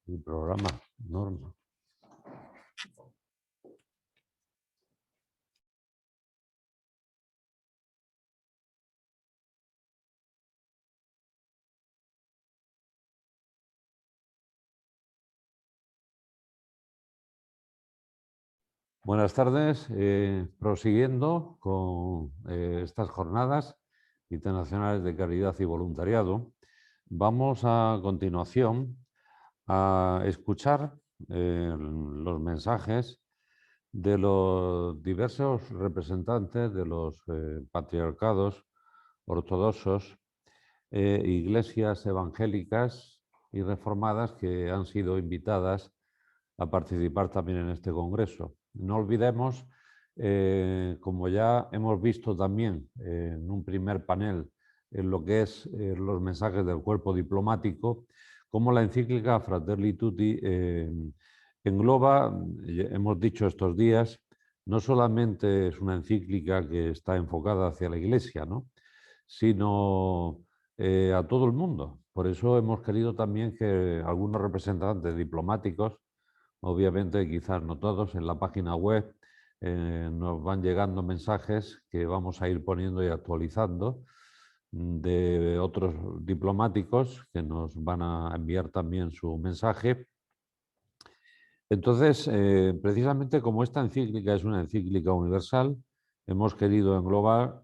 el programa, Norma. Buenas tardes. Prosiguiendo con estas jornadas internacionales de caridad y voluntariado, vamos a continuación a escuchar los mensajes de los diversos representantes de los patriarcados ortodoxos, iglesias evangélicas y reformadas que han sido invitadas a participar también en este congreso. No olvidemos, como ya hemos visto también en un primer panel, en lo que es los mensajes del cuerpo diplomático, como la encíclica Fratelli Tutti engloba, hemos dicho estos días, no solamente es una encíclica que está enfocada hacia la Iglesia, ¿no?, sino a todo el mundo. Por eso hemos querido también que algunos representantes diplomáticos, obviamente quizás no todos, en la página web nos van llegando mensajes que vamos a ir poniendo y actualizando de otros diplomáticos que nos van a enviar también su mensaje. Entonces, precisamente como esta encíclica es una encíclica universal, hemos querido englobar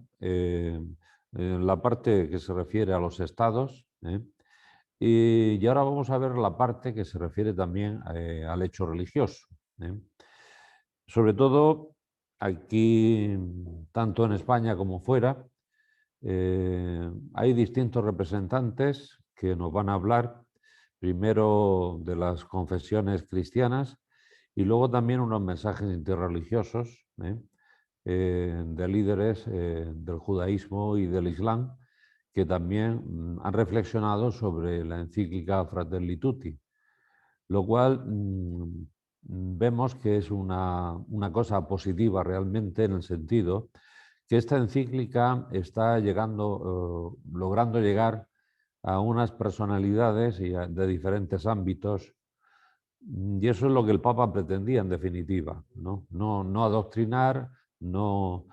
la parte que se refiere a los estados, y ahora vamos a ver la parte que se refiere también al hecho religioso. Sobre todo aquí, tanto en España como fuera, hay distintos representantes que nos van a hablar primero de las confesiones cristianas y luego también unos mensajes interreligiosos de líderes del judaísmo y del islam que también han reflexionado sobre la encíclica Fratelli Tutti, lo cual vemos que es una cosa positiva realmente, en el sentido que esta encíclica está logrando llegar a unas personalidades de diferentes ámbitos, y eso es lo que el Papa pretendía en definitiva, no adoctrinar, no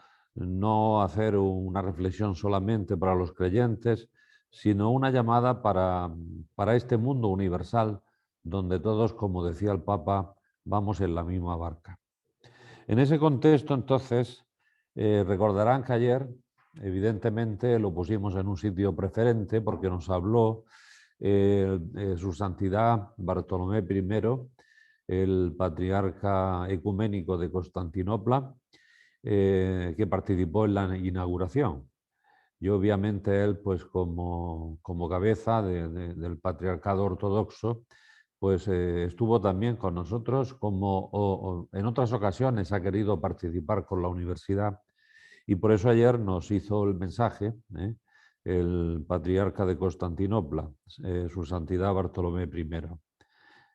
hacer una reflexión solamente para los creyentes, sino una llamada para este mundo universal donde todos, como decía el Papa, vamos en la misma barca. En ese contexto, entonces, recordarán que ayer, evidentemente, lo pusimos en un sitio preferente porque nos habló Su Santidad Bartolomé I, el patriarca ecuménico de Constantinopla, que participó en la inauguración. Y obviamente él, pues como cabeza del patriarcado ortodoxo, pues estuvo también con nosotros, como en otras ocasiones ha querido participar con la universidad, y por eso ayer nos hizo el mensaje el patriarca de Constantinopla, Su Santidad Bartolomé I.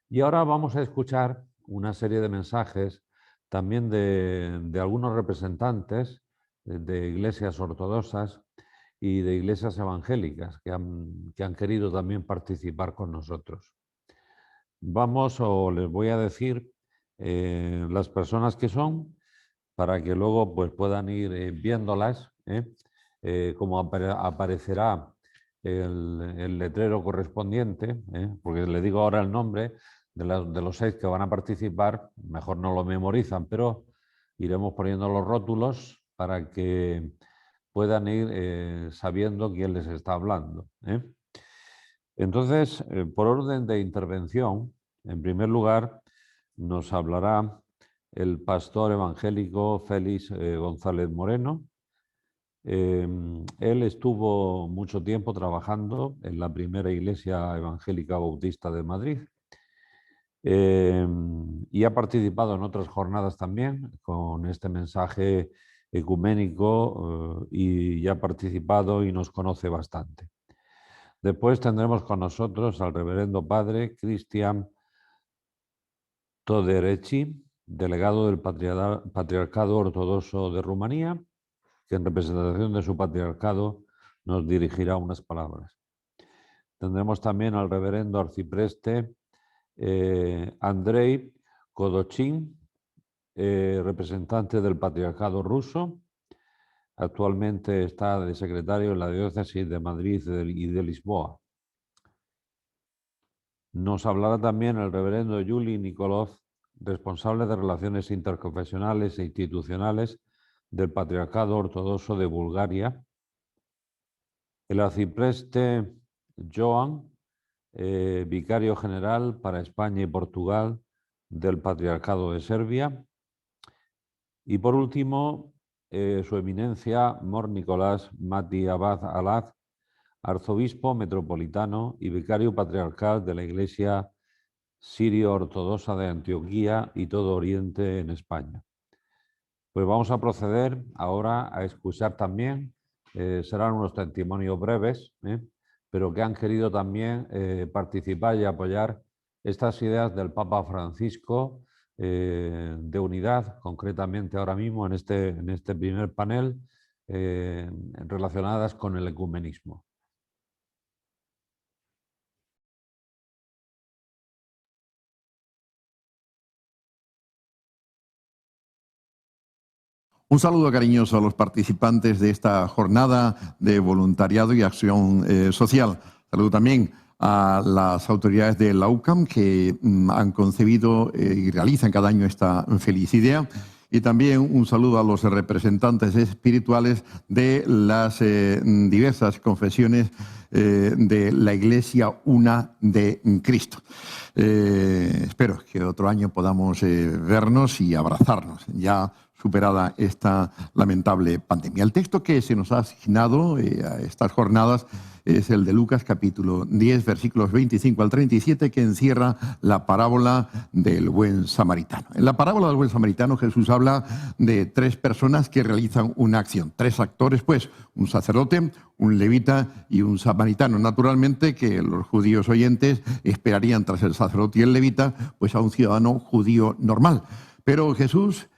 Y ahora vamos a escuchar una serie de mensajes también de algunos representantes de iglesias ortodoxas y de iglesias evangélicas que han querido también participar con nosotros. Les voy a decir las personas que son, para que luego pues, puedan ir viéndolas, como aparecerá el letrero correspondiente, porque le digo ahora el nombre de los 6 que van a participar, mejor no lo memorizan, pero iremos poniendo los rótulos para que puedan ir sabiendo quién les está hablando. Entonces, por orden de intervención, en primer lugar, nos hablará el pastor evangélico Félix González Moreno. Él estuvo mucho tiempo trabajando en la primera iglesia evangélica bautista de Madrid y ha participado en otras jornadas también con este mensaje ecuménico y ha participado y nos conoce bastante. Después tendremos con nosotros al reverendo padre Cristian Toderecci, delegado del Patriarcado Ortodoxo de Rumanía, que en representación de su patriarcado nos dirigirá unas palabras. Tendremos también al reverendo arcipreste Andrei Kodochin, representante del Patriarcado ruso. Actualmente está de secretario en la diócesis de Madrid y de Lisboa. Nos hablará también el reverendo Yuli Nikolov, responsable de Relaciones Interconfesionales e Institucionales del Patriarcado Ortodoxo de Bulgaria. El arcipreste Joan, vicario general para España y Portugal del Patriarcado de Serbia. Y por último, su eminencia, Mor Nicolás Mati Abad Alad, arzobispo metropolitano y vicario patriarcal de la Iglesia Sirio-Ortodoxa de Antioquía y todo Oriente en España. Pues vamos a proceder ahora a escuchar también, serán unos testimonios breves, pero que han querido también participar y apoyar estas ideas del Papa Francisco de unidad, concretamente ahora mismo en este primer panel, relacionadas con el ecumenismo. Un saludo cariñoso a los participantes de esta jornada de voluntariado y acción social. Saludo también a las autoridades de la UCAM que han concebido y realizan cada año esta feliz idea. Y también un saludo a los representantes espirituales de las diversas confesiones de la Iglesia Una de Cristo. Espero que otro año podamos vernos y abrazarnos, ya superada esta lamentable pandemia. El texto que se nos ha asignado a estas jornadas es el de Lucas capítulo 10, versículos 25 al 37, que encierra la parábola del buen samaritano. En la parábola del buen samaritano Jesús habla de tres personas que realizan una acción. Tres actores, pues, un sacerdote, un levita y un samaritano. Naturalmente que los judíos oyentes esperarían tras el sacerdote y el levita, pues a un ciudadano judío normal. Pero Jesús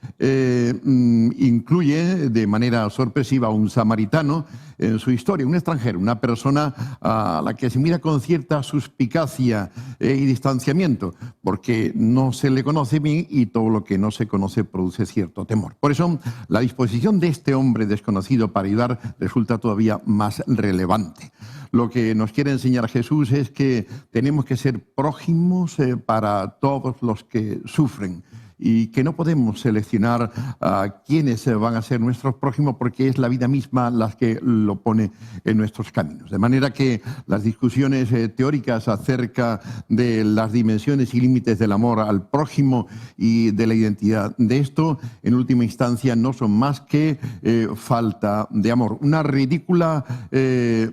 incluye de manera sorpresiva a un samaritano en su historia, un extranjero, una persona a la que se mira con cierta suspicacia y distanciamiento, porque no se le conoce bien y todo lo que no se conoce produce cierto temor. Por eso, la disposición de este hombre desconocido para ayudar resulta todavía más relevante. Lo que nos quiere enseñar Jesús es que tenemos que ser prójimos para todos los que sufren, y que no podemos seleccionar a quiénes van a ser nuestros prójimos porque es la vida misma la que lo pone en nuestros caminos. De manera que las discusiones teóricas acerca de las dimensiones y límites del amor al prójimo y de la identidad de esto, en última instancia, no son más que falta de amor. Una ridícula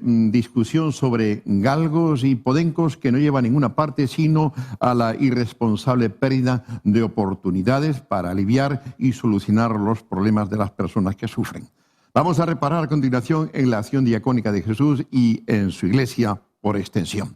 discusión sobre galgos y podencos que no lleva a ninguna parte, sino a la irresponsable pérdida de oportunidades para aliviar y solucionar los problemas de las personas que sufren. Vamos a reparar a continuación en la acción diacónica de Jesús y en su iglesia por extensión.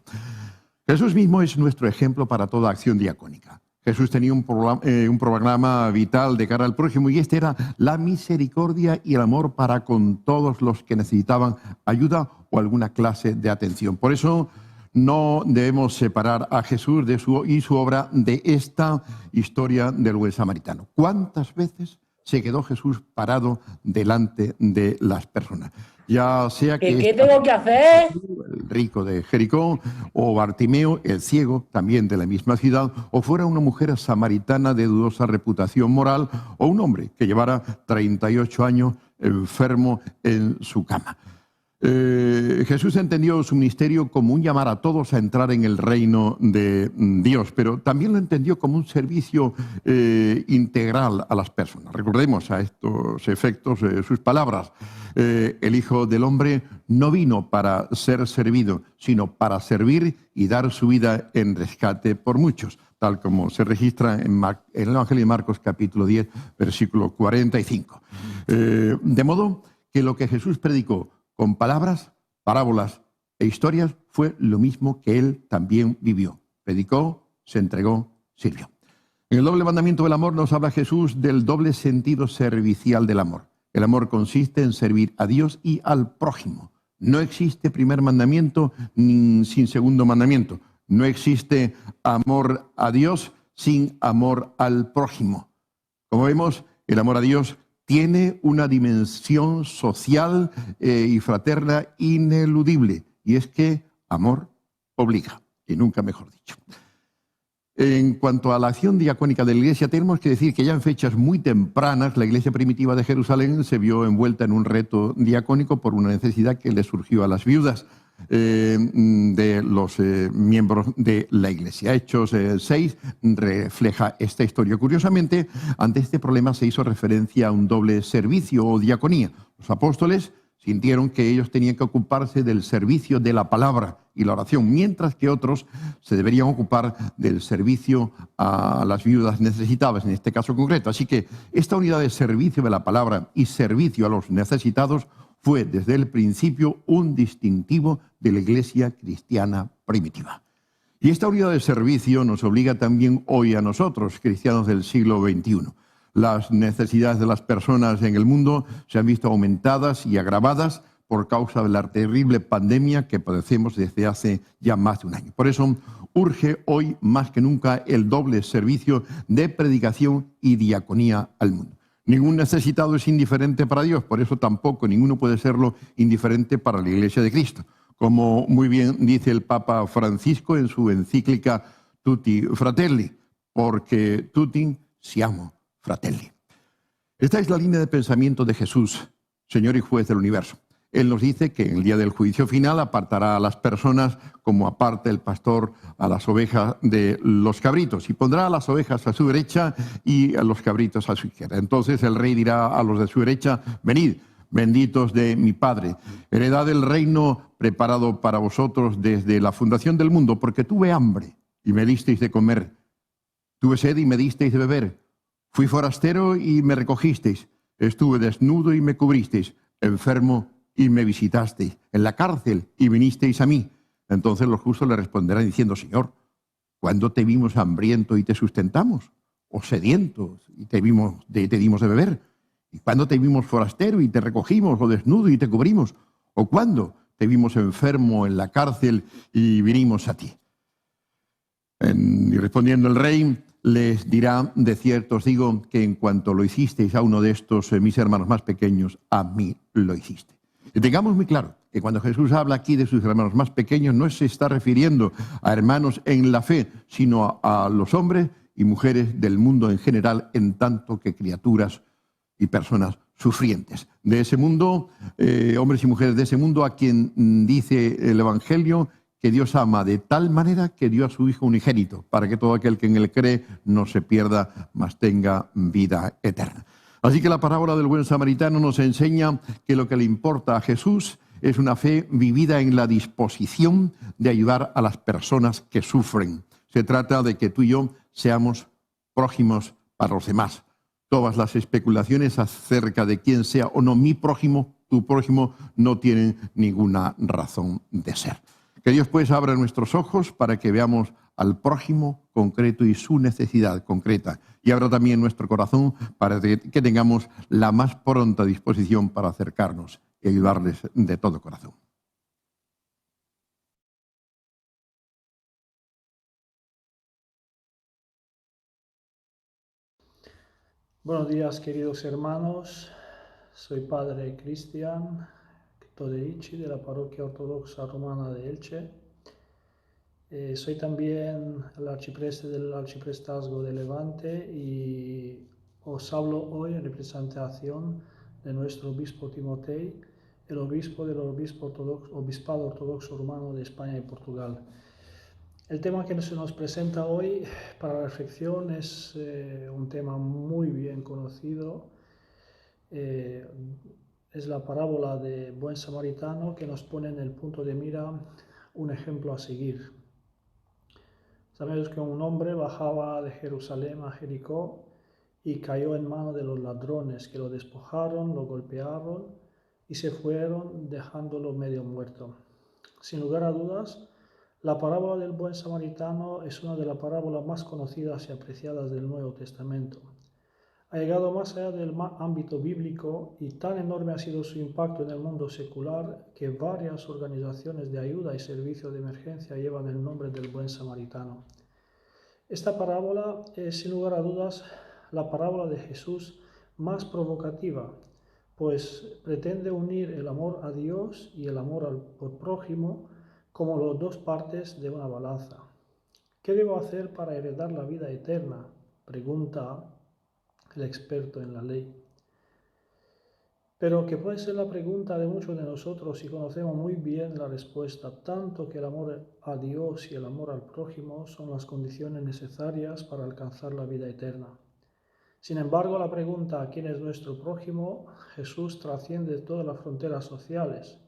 Jesús mismo es nuestro ejemplo para toda acción diacónica. Jesús tenía un programa vital de cara al prójimo y este era la misericordia y el amor para con todos los que necesitaban ayuda o alguna clase de atención. Por eso no debemos separar a Jesús y su obra de esta historia del buen samaritano. ¿Cuántas veces se quedó Jesús parado delante de las personas? Ya sea que ¿Qué tengo que hacer? El rico de Jericó, o Bartimeo, el ciego, también de la misma ciudad, o fuera una mujer samaritana de dudosa reputación moral, o un hombre que llevara 38 años enfermo en su cama. Jesús entendió su ministerio como un llamar a todos a entrar en el reino de Dios, pero también lo entendió como un servicio integral a las personas. Recordemos a estos efectos sus palabras. El Hijo del Hombre no vino para ser servido, sino para servir y dar su vida en rescate por muchos, tal como se registra en el Evangelio de Marcos capítulo 10, versículo 45. De modo que lo que Jesús predicó con palabras, parábolas e historias fue lo mismo que él también vivió. Predicó, se entregó, sirvió. En el doble mandamiento del amor nos habla Jesús del doble sentido servicial del amor. El amor consiste en servir a Dios y al prójimo. No existe primer mandamiento sin segundo mandamiento. No existe amor a Dios sin amor al prójimo. Como vemos, el amor a Dios tiene una dimensión social y fraterna ineludible, y es que amor obliga, y nunca mejor dicho. En cuanto a la acción diacónica de la Iglesia, tenemos que decir que ya en fechas muy tempranas la Iglesia primitiva de Jerusalén se vio envuelta en un reto diacónico por una necesidad que le surgió a las viudas de los miembros de la Iglesia. Hechos 6 refleja esta historia. Curiosamente, ante este problema se hizo referencia a un doble servicio o diaconía. Los apóstoles sintieron que ellos tenían que ocuparse del servicio de la palabra y la oración, mientras que otros se deberían ocupar del servicio a las viudas necesitadas, en este caso concreto. Así que esta unidad de servicio de la palabra y servicio a los necesitados fue desde el principio un distintivo de la Iglesia cristiana primitiva. Y esta unidad de servicio nos obliga también hoy a nosotros, cristianos del siglo XXI. Las necesidades de las personas en el mundo se han visto aumentadas y agravadas por causa de la terrible pandemia que padecemos desde hace ya más de un año. Por eso urge hoy más que nunca el doble servicio de predicación y diaconía al mundo. Ningún necesitado es indiferente para Dios, por eso tampoco ninguno puede serlo indiferente para la Iglesia de Cristo. Como muy bien dice el Papa Francisco en su encíclica Tutti Fratelli, porque tutti siamo fratelli. Esta es la línea de pensamiento de Jesús, Señor y Juez del universo. Él nos dice que en el día del juicio final apartará a las personas como aparta el pastor a las ovejas de los cabritos, y pondrá a las ovejas a su derecha y a los cabritos a su izquierda. Entonces el rey dirá a los de su derecha: venid, benditos de mi Padre, heredad del reino preparado para vosotros desde la fundación del mundo, porque tuve hambre y me disteis de comer, tuve sed y me disteis de beber, fui forastero y me recogisteis, estuve desnudo y me cubristeis, enfermo y me visitasteis, en la cárcel y vinisteis a mí. Entonces los justos le responderán diciendo: Señor, ¿cuándo te vimos hambriento y te sustentamos? ¿O sediento y te dimos de beber? ¿Y cuándo te vimos forastero y te recogimos? ¿O desnudo y te cubrimos? ¿O cuándo te vimos enfermo en la cárcel y vinimos a ti? Y respondiendo el rey, les dirá: de cierto os digo que en cuanto lo hicisteis a uno de estos mis hermanos más pequeños, a mí lo hiciste. Y tengamos muy claro que cuando Jesús habla aquí de sus hermanos más pequeños, no se está refiriendo a hermanos en la fe, sino a los hombres y mujeres del mundo en general, en tanto que criaturas y personas sufrientes de ese mundo, hombres y mujeres de ese mundo, a quien dice el Evangelio que Dios ama de tal manera que dio a su Hijo unigénito, para que todo aquel que en él cree no se pierda, mas tenga vida eterna. Así que la parábola del buen samaritano nos enseña que lo que le importa a Jesús es una fe vivida en la disposición de ayudar a las personas que sufren. Se trata de que tú y yo seamos prójimos para los demás. Todas las especulaciones acerca de quién sea o no mi prójimo, tu prójimo, no tienen ninguna razón de ser. Que Dios pues abra nuestros ojos para que veamos al prójimo concreto y su necesidad concreta, y abra también nuestro corazón para que tengamos la más pronta disposición para acercarnos y ayudarles de todo corazón. Buenos días, queridos hermanos. Soy Padre Cristian Toderici de la Parroquia Ortodoxa Romana de Elche. Soy también el arcipreste del Arciprestazgo de Levante y os hablo hoy en representación de nuestro obispo Timotei, el obispo del Obispado Ortodoxo Romano de España y Portugal. El tema que se nos presenta hoy para la reflexión es un tema muy bien conocido. Es la parábola de Buen Samaritano, que nos pone en el punto de mira un ejemplo a seguir. Sabemos que un hombre bajaba de Jerusalén a Jericó y cayó en manos de los ladrones, que lo despojaron, lo golpearon y se fueron, dejándolo medio muerto. Sin lugar a dudas, la parábola del buen samaritano es una de las parábolas más conocidas y apreciadas del Nuevo Testamento. Ha llegado más allá del ámbito bíblico y tan enorme ha sido su impacto en el mundo secular que varias organizaciones de ayuda y servicio de emergencia llevan el nombre del buen samaritano. Esta parábola es, sin lugar a dudas, la parábola de Jesús más provocativa, pues pretende unir el amor a Dios y el amor al prójimo como las dos partes de una balanza. ¿Qué debo hacer para heredar la vida eterna?, pregunta el experto en la ley. Pero que puede ser la pregunta de muchos de nosotros y conocemos muy bien la respuesta, tanto que el amor a Dios y el amor al prójimo son las condiciones necesarias para alcanzar la vida eterna. Sin embargo, la pregunta ¿quién es nuestro prójimo? Jesús trasciende todas las fronteras sociales,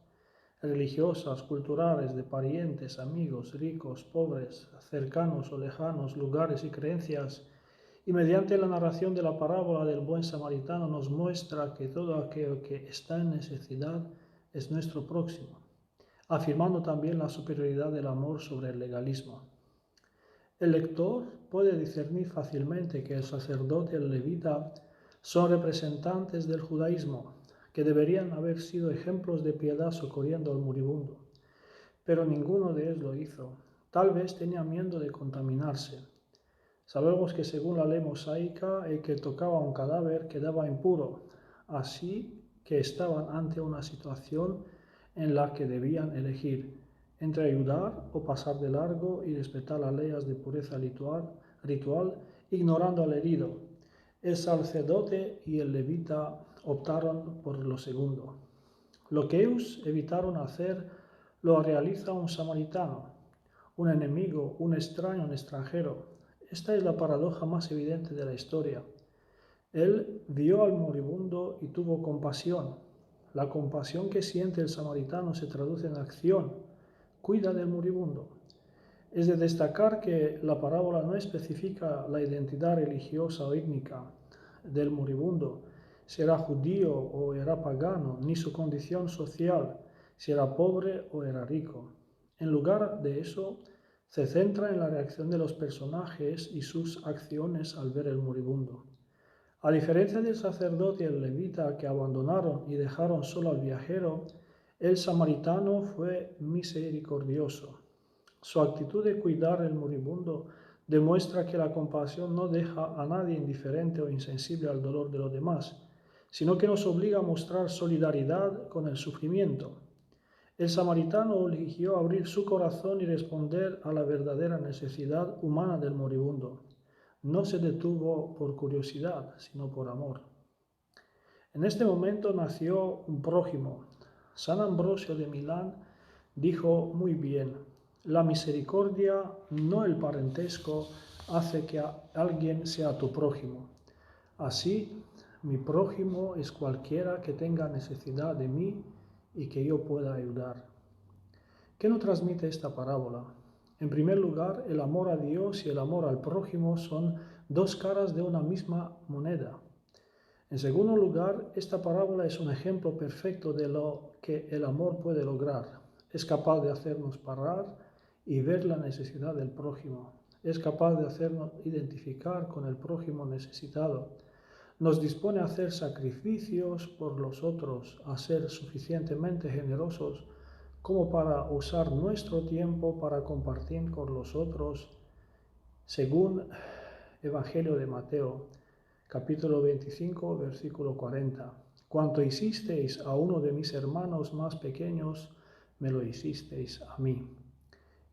religiosas, culturales, de parientes, amigos, ricos, pobres, cercanos o lejanos, lugares y creencias. Y mediante la narración de la parábola del buen samaritano nos muestra que todo aquel que está en necesidad es nuestro próximo, afirmando también la superioridad del amor sobre el legalismo. El lector puede discernir fácilmente que el sacerdote y el levita son representantes del judaísmo, que deberían haber sido ejemplos de piedad socorriendo al moribundo. Pero ninguno de ellos lo hizo. Tal vez tenía miedo de contaminarse. Sabemos que según la ley mosaica, el que tocaba un cadáver quedaba impuro, así que estaban ante una situación en la que debían elegir entre ayudar o pasar de largo y respetar las leyes de pureza ritual, ignorando al herido. El sacerdote y el levita optaron por lo segundo. Lo que ellos evitaron hacer lo realiza un samaritano, un enemigo, un extraño, un extranjero. Esta es la paradoja más evidente de la historia. Él vio al moribundo y tuvo compasión. La compasión que siente el samaritano se traduce en acción. Cuida del moribundo. Es de destacar que la parábola no especifica la identidad religiosa o étnica del moribundo, si era judío o era pagano, ni su condición social, si era pobre o era rico. En lugar de eso, se centra en la reacción de los personajes y sus acciones al ver el moribundo. A diferencia del sacerdote y el levita que abandonaron y dejaron solo al viajero, el samaritano fue misericordioso. Su actitud de cuidar el moribundo demuestra que la compasión no deja a nadie indiferente o insensible al dolor de los demás, sino que nos obliga a mostrar solidaridad con el sufrimiento. El samaritano eligió abrir su corazón y responder a la verdadera necesidad humana del moribundo. No se detuvo por curiosidad, sino por amor. En este momento nació un prójimo. San Ambrosio de Milán dijo muy bien: la misericordia, no el parentesco, hace que alguien sea tu prójimo. Así, mi prójimo es cualquiera que tenga necesidad de mí y que yo pueda ayudar. ¿Qué nos transmite esta parábola? En primer lugar, el amor a Dios y el amor al prójimo son dos caras de una misma moneda. En segundo lugar, esta parábola es un ejemplo perfecto de lo que el amor puede lograr. Es capaz de hacernos parar y ver la necesidad del prójimo. Es capaz de hacernos identificar con el prójimo necesitado. Nos dispone a hacer sacrificios por los otros, a ser suficientemente generosos como para usar nuestro tiempo para compartir con los otros, según Evangelio de Mateo, capítulo 25, versículo 40. Cuanto hicisteis a uno de mis hermanos más pequeños, me lo hicisteis a mí.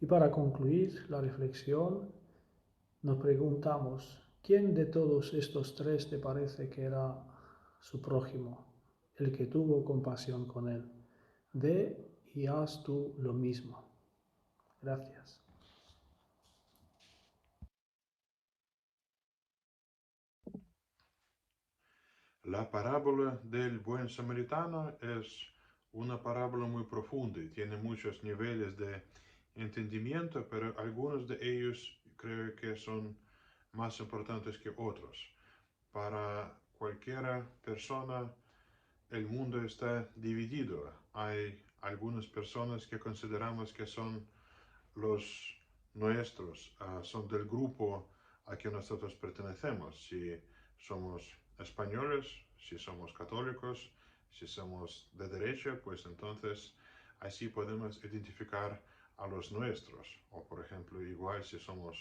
Y para concluir la reflexión, nos preguntamos, ¿quién de todos estos tres te parece que era su prójimo, el que tuvo compasión con él? Ve y haz tú lo mismo. Gracias. La parábola del buen samaritano es una parábola muy profunda y tiene muchos niveles de entendimiento, pero algunos de ellos creo que son más importantes que otros. Para cualquier persona, el mundo está dividido. Hay algunas personas que consideramos que son los nuestros, son del grupo a que nosotros pertenecemos. Si somos españoles, si somos católicos, si somos de derecha, pues entonces así podemos identificar a los nuestros. O por ejemplo, igual si somos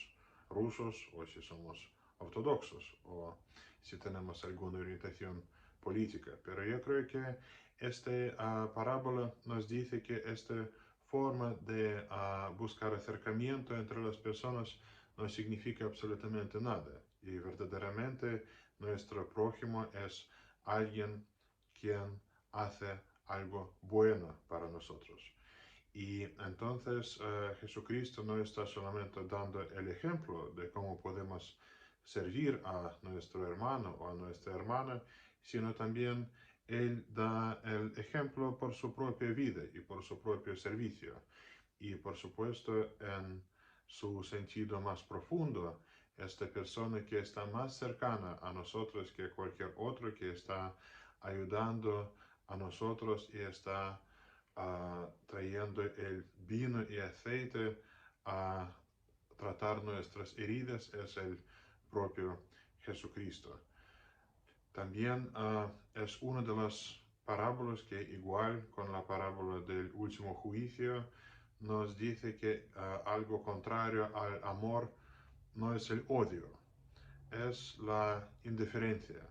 rusos o si somos ortodoxos o si tenemos alguna orientación política. Pero yo creo que esta parábola nos dice que esta forma de buscar acercamiento entre las personas no significa absolutamente nada. Y verdaderamente nuestro prójimo es alguien quien hace algo bueno para nosotros. Y entonces Jesucristo no está solamente dando el ejemplo de cómo podemos servir a nuestro hermano o a nuestra hermana, sino también Él da el ejemplo por su propia vida y por su propio servicio. Y por supuesto, en su sentido más profundo, esta persona que está más cercana a nosotros que cualquier otro, que está ayudando a nosotros y está trayendo el vino y aceite a tratar nuestras heridas, es el propio Jesucristo. También es una de las parábolas que, igual con la parábola del último juicio, nos dice que algo contrario al amor no es el odio, es la indiferencia.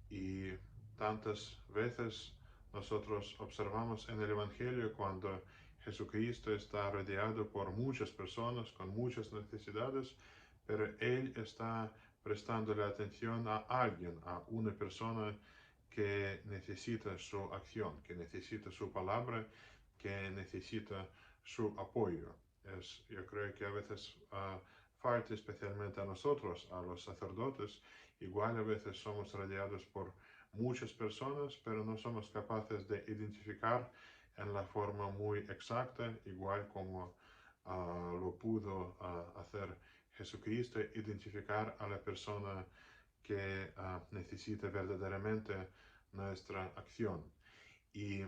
Y tantas veces nosotros observamos en el Evangelio cuando Jesucristo está rodeado por muchas personas con muchas necesidades, pero Él está prestándole atención a alguien, a una persona que necesita su acción, que necesita su palabra, que necesita su apoyo. Yo creo que a veces falta, especialmente a nosotros, a los sacerdotes, igual a veces somos rodeados por muchas personas, pero no somos capaces de identificar en la forma muy exacta, igual como lo pudo hacer Jesucristo, identificar a la persona que necesita verdaderamente nuestra acción. Y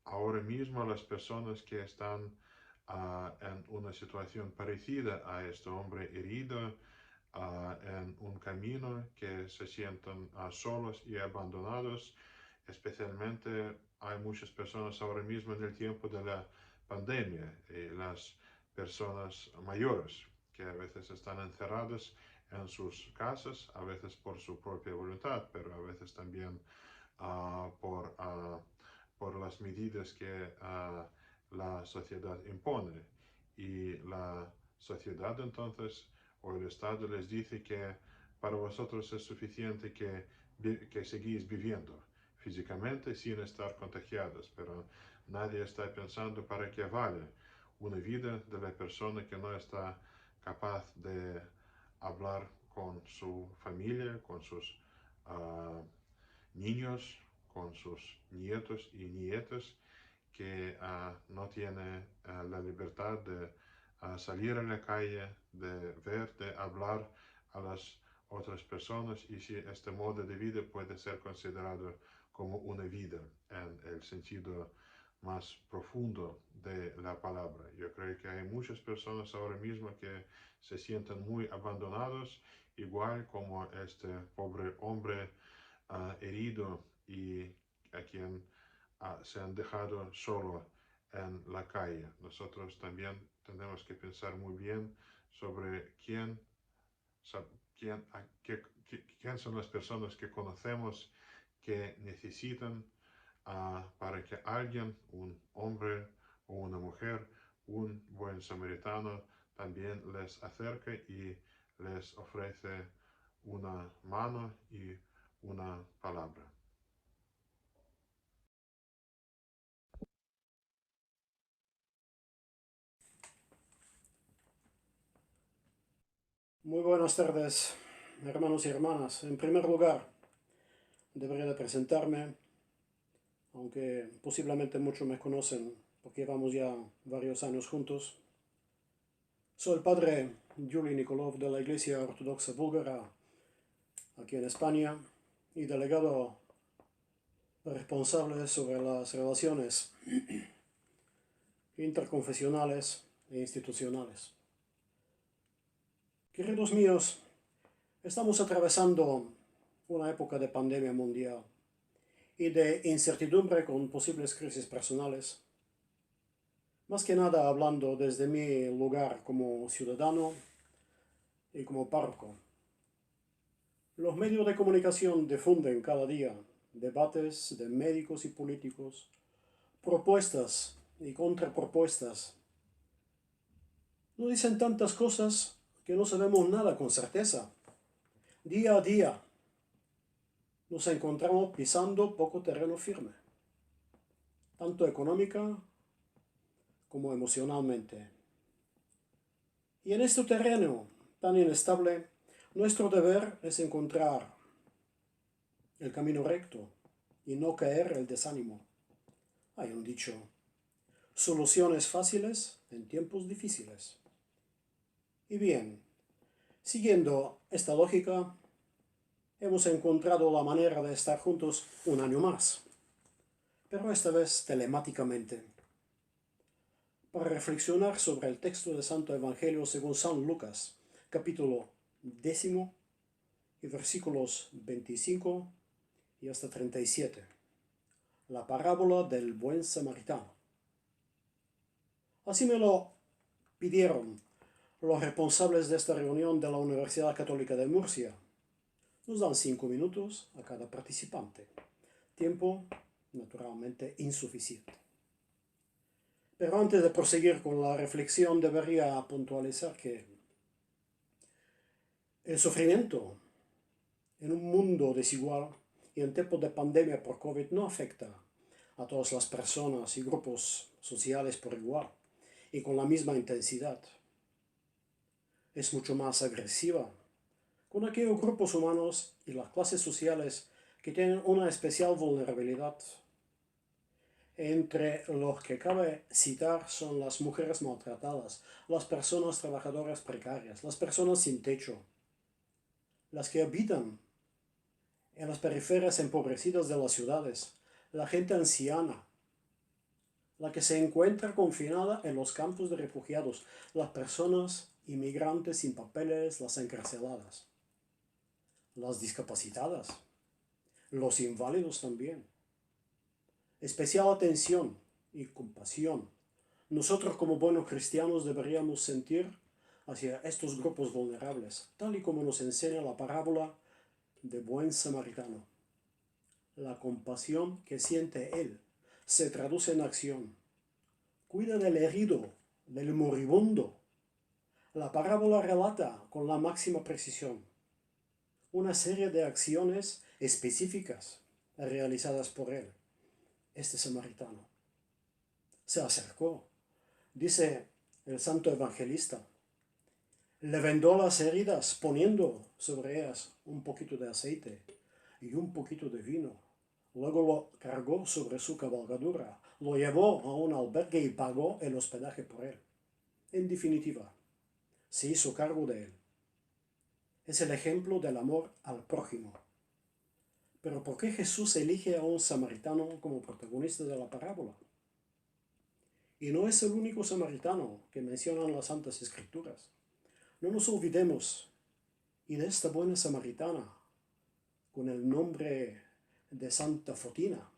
ahora mismo las personas que están en una situación parecida a este hombre herido, en un camino, que se sientan solos y abandonados, especialmente hay muchas personas ahora mismo en el tiempo de la pandemia, las personas mayores que a veces están encerradas en sus casas, a veces por su propia voluntad, pero a veces también por las medidas que la sociedad impone. Y la sociedad entonces, o el Estado, les dice que para vosotros es suficiente que seguís viviendo físicamente sin estar contagiados, pero nadie está pensando para qué vale una vida de la persona que no está capaz de hablar con su familia, con sus niños, con sus nietos y nietas, que no tiene la libertad de salir a la calle, de ver, de hablar a las otras personas, y si este modo de vida puede ser considerado como una vida en el sentido más profundo de la palabra. Yo creo que hay muchas personas ahora mismo que se sienten muy abandonados, igual como este pobre hombre herido y a quien se han dejado solo en la calle. Nosotros también tenemos que pensar muy bien sobre quién son las personas que conocemos que necesitan para que alguien, un hombre o una mujer, un buen samaritano, también les acerque y les ofrece una mano y una palabra. Muy buenas tardes, hermanos y hermanas. En primer lugar, debería de presentarme, aunque posiblemente muchos me conocen porque llevamos ya varios años juntos. Soy el padre Yuri Nikolov de la Iglesia Ortodoxa Búlgara aquí en España y delegado responsable sobre las relaciones interconfesionales e institucionales. Queridos míos, estamos atravesando una época de pandemia mundial y de incertidumbre con posibles crisis personales. Más que nada hablando desde mi lugar como ciudadano y como párroco. Los medios de comunicación difunden cada día debates de médicos y políticos, propuestas y contrapropuestas. No dicen tantas cosas que no sabemos nada con certeza. Día a día nos encontramos pisando poco terreno firme, tanto económica como emocionalmente. Y en este terreno tan inestable, nuestro deber es encontrar el camino recto y no caer en el desánimo. Hay un dicho: soluciones fáciles en tiempos difíciles. Y bien, siguiendo esta lógica, hemos encontrado la manera de estar juntos un año más, pero esta vez telemáticamente, para reflexionar sobre el texto del Santo Evangelio según San Lucas, capítulo 10 y versículos 25 y hasta 37, la parábola del buen samaritano. Así me lo pidieron los responsables de esta reunión de la Universidad Católica de Murcia. Nos dan 5 minutos a cada participante. Tiempo naturalmente insuficiente. Pero antes de proseguir con la reflexión debería puntualizar que el sufrimiento en un mundo desigual y en tiempos de pandemia por COVID no afecta a todas las personas y grupos sociales por igual y con la misma intensidad. Es mucho más agresiva con aquellos grupos humanos y las clases sociales que tienen una especial vulnerabilidad. Entre los que cabe citar son las mujeres maltratadas, las personas trabajadoras precarias, las personas sin techo, las que habitan en las periferias empobrecidas de las ciudades, la gente anciana, la que se encuentra confinada en los campos de refugiados, las personas inmigrantes sin papeles, las encarceladas, las discapacitadas, los inválidos también. Especial atención y compasión nosotros como buenos cristianos deberíamos sentir hacia estos grupos vulnerables, tal y como nos enseña la parábola de buen samaritano. La compasión que siente él se traduce en acción. Cuida del herido, del moribundo. La parábola relata con la máxima precisión una serie de acciones específicas realizadas por él, este samaritano. Se acercó, dice el santo evangelista, le vendó las heridas poniendo sobre ellas un poquito de aceite y un poquito de vino. Luego lo cargó sobre su cabalgadura, lo llevó a un albergue y pagó el hospedaje por él. En definitiva, se hizo cargo de él. Es el ejemplo del amor al prójimo. Pero ¿por qué Jesús elige a un samaritano como protagonista de la parábola? Y no es el único samaritano que mencionan las Santas Escrituras. No nos olvidemos y de esta buena samaritana, con el nombre de Santa Fotina,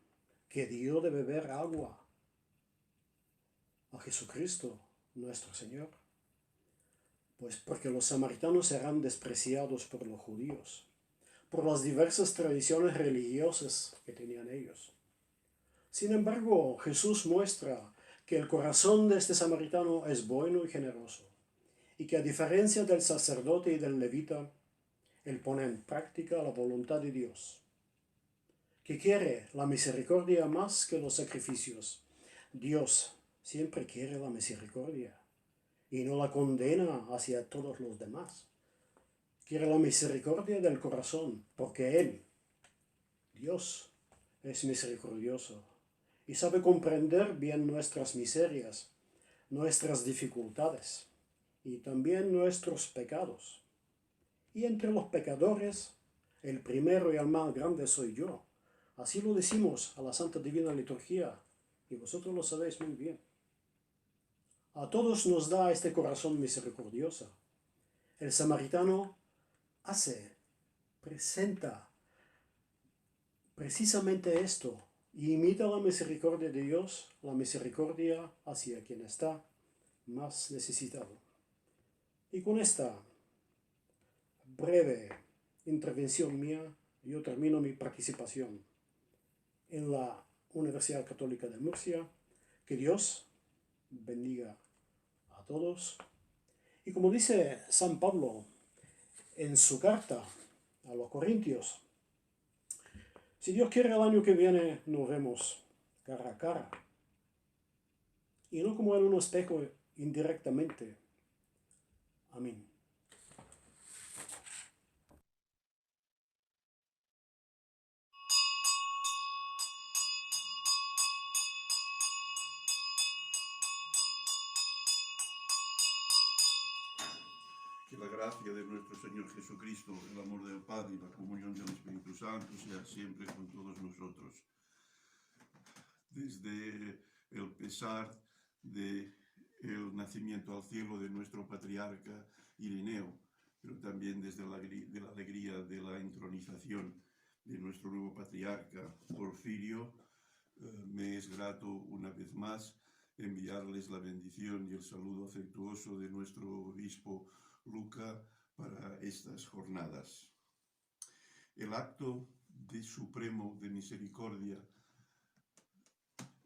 que dio de beber agua a Jesucristo, nuestro Señor. Pues porque los samaritanos serán despreciados por los judíos, por las diversas tradiciones religiosas que tenían ellos. Sin embargo, Jesús muestra que el corazón de este samaritano es bueno y generoso, y que a diferencia del sacerdote y del levita, él pone en práctica la voluntad de Dios, que quiere la misericordia más que los sacrificios. Dios siempre quiere la misericordia y no la condena hacia todos los demás. Quiere la misericordia del corazón, porque Él, Dios, es misericordioso y sabe comprender bien nuestras miserias, nuestras dificultades y también nuestros pecados. Y entre los pecadores, el primero y el más grande soy yo. Así lo decimos a la Santa Divina Liturgia, y vosotros lo sabéis muy bien. A todos nos da este corazón misericordioso. El samaritano presenta precisamente esto, y imita la misericordia de Dios, la misericordia hacia quien está más necesitado. Y con esta breve intervención mía, yo termino mi participación en la Universidad Católica de Murcia. Que Dios bendiga a todos. Y como dice San Pablo en su carta a los Corintios, si Dios quiere, el año que viene nos vemos cara a cara. Y no como en un espejo indirectamente. Amén. Que la gracia de nuestro Señor Jesucristo, el amor del Padre y la comunión del Espíritu Santo sea siempre con todos nosotros. Desde el pesar del nacimiento al cielo de nuestro patriarca Ireneo, pero también desde la alegría de la entronización de nuestro nuevo patriarca Porfirio, me es grato una vez más enviarles la bendición y el saludo afectuoso de nuestro obispo Luca para estas jornadas. El acto de supremo de misericordia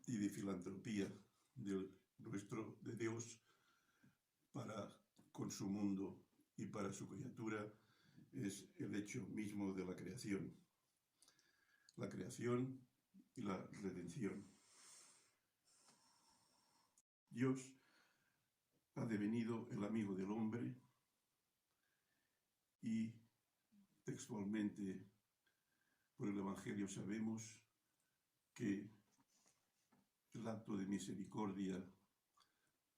y de filantropía de Dios para con su mundo y para su criatura es el hecho mismo de la creación y la redención. Dios ha devenido el amigo del hombre y textualmente por el Evangelio sabemos que el acto de misericordia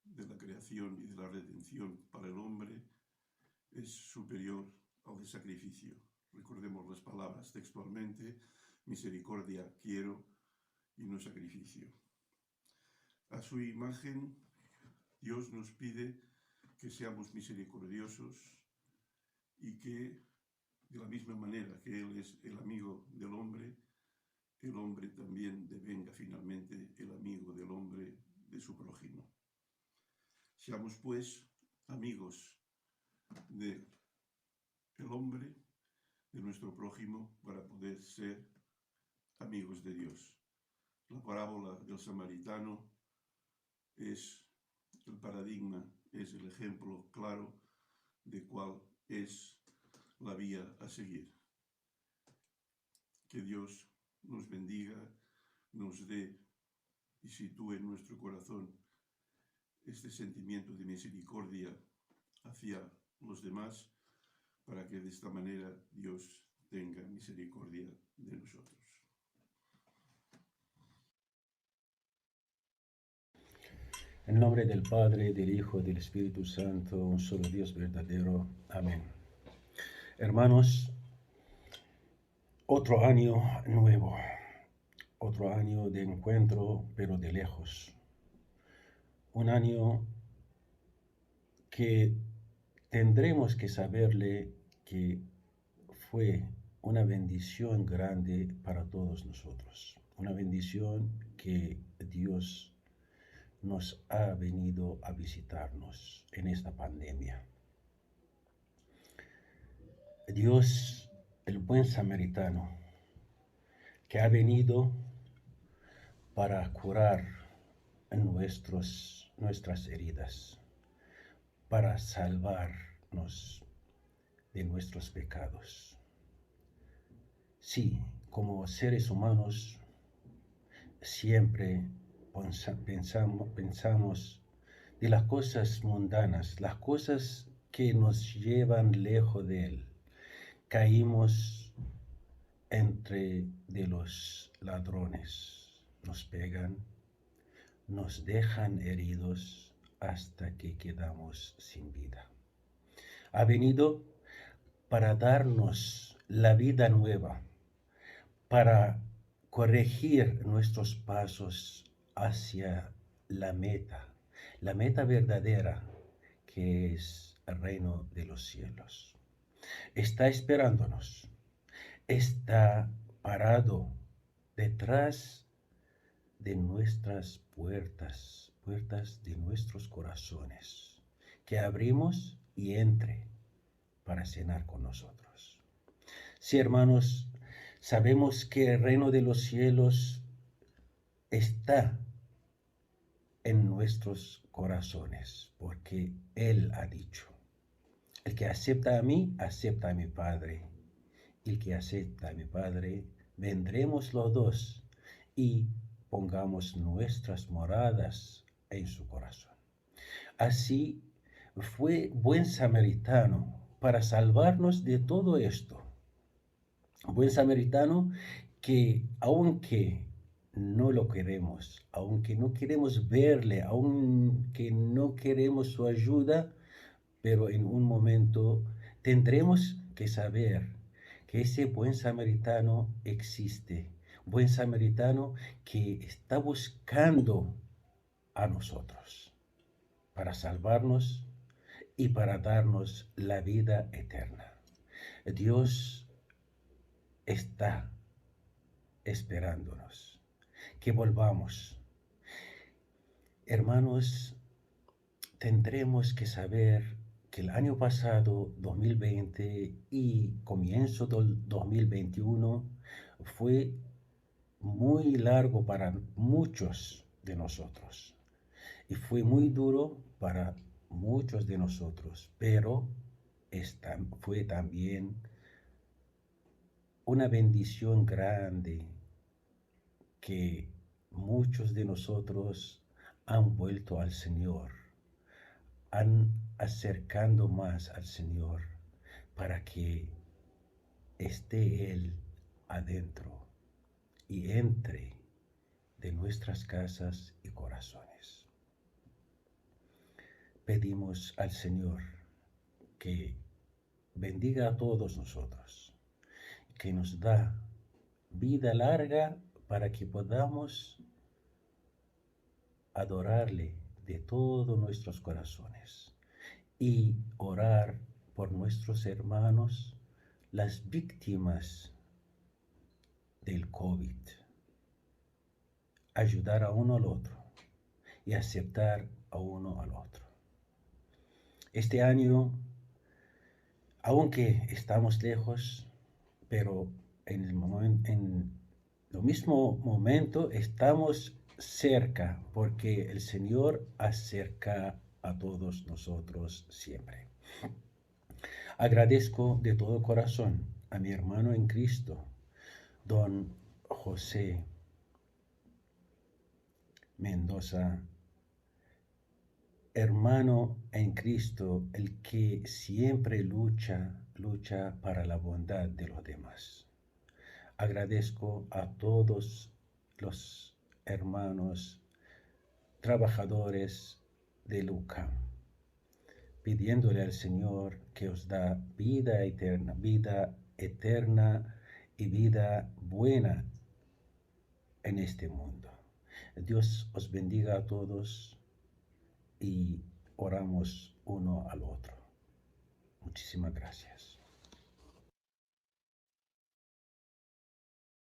de la creación y de la redención para el hombre es superior al de sacrificio. Recordemos las palabras textualmente: misericordia quiero y no sacrificio. A su imagen, Dios nos pide que seamos misericordiosos y que, de la misma manera que Él es el amigo del hombre, el hombre también devenga finalmente el amigo del hombre de su prójimo. Seamos, pues, amigos del hombre, de nuestro prójimo, para poder ser amigos de Dios. La parábola del samaritano es el paradigma, es el ejemplo claro de cuál es la vía a seguir. Que Dios nos bendiga, nos dé y sitúe en nuestro corazón este sentimiento de misericordia hacia los demás, para que de esta manera Dios tenga misericordia de nosotros. En nombre del Padre, del Hijo y del Espíritu Santo, un solo Dios verdadero. Amén. Hermanos, otro año nuevo, otro año de encuentro, pero de lejos. Un año que tendremos que saberle que fue una bendición grande para todos nosotros. Una bendición que Dios nos ha venido a visitarnos en esta pandemia. Dios, el buen samaritano, que ha venido para curar nuestras heridas, para salvarnos de nuestros pecados. Sí, como seres humanos, siempre pensamos de las cosas mundanas, las cosas que nos llevan lejos de Él. Caímos entre de los ladrones, nos pegan, nos dejan heridos hasta que quedamos sin vida. Ha venido para darnos la vida nueva, para corregir nuestros pasos hacia la meta verdadera, que es el reino de los cielos. Está esperándonos, está parado detrás de nuestras puertas, puertas de nuestros corazones, que abrimos y entre para cenar con nosotros. Sí, hermanos, sabemos que el reino de los cielos está en nuestros corazones, porque Él ha dicho, el que acepta a mí, acepta a mi Padre. El que acepta a mi Padre, vendremos los dos y pongamos nuestras moradas en su corazón. Así fue buen samaritano para salvarnos de todo esto. Buen samaritano que aunque no lo queremos, aunque no queremos verle, aunque no queremos su ayuda, pero en un momento tendremos que saber que ese buen samaritano existe. Buen samaritano que está buscando a nosotros para salvarnos y para darnos la vida eterna. Dios está esperándonos, que volvamos. Hermanos, tendremos que saber que el año pasado, 2020 y comienzo del 2021, fue muy largo para muchos de nosotros y fue muy duro para muchos de nosotros, pero fue también una bendición grande que muchos de nosotros han vuelto al Señor, han acercando más al Señor para que esté Él adentro y entre de nuestras casas y corazones. Pedimos al Señor que bendiga a todos nosotros, que nos da vida larga para que podamos adorarle de todos nuestros corazones y orar por nuestros hermanos, las víctimas del COVID, ayudar a uno al otro y aceptar a uno al otro. Este año, aunque estamos lejos, pero en lo mismo momento estamos cerca, porque el Señor acerca a todos nosotros siempre. Agradezco de todo corazón a mi hermano en Cristo, don José Mendoza, hermano en Cristo, el que siempre lucha para la bondad de los demás. Agradezco a todos los hermanos trabajadores del UCAM, pidiéndole al Señor que os da vida eterna y vida buena en este mundo. Dios os bendiga a todos y oramos uno al otro. Muchísimas gracias.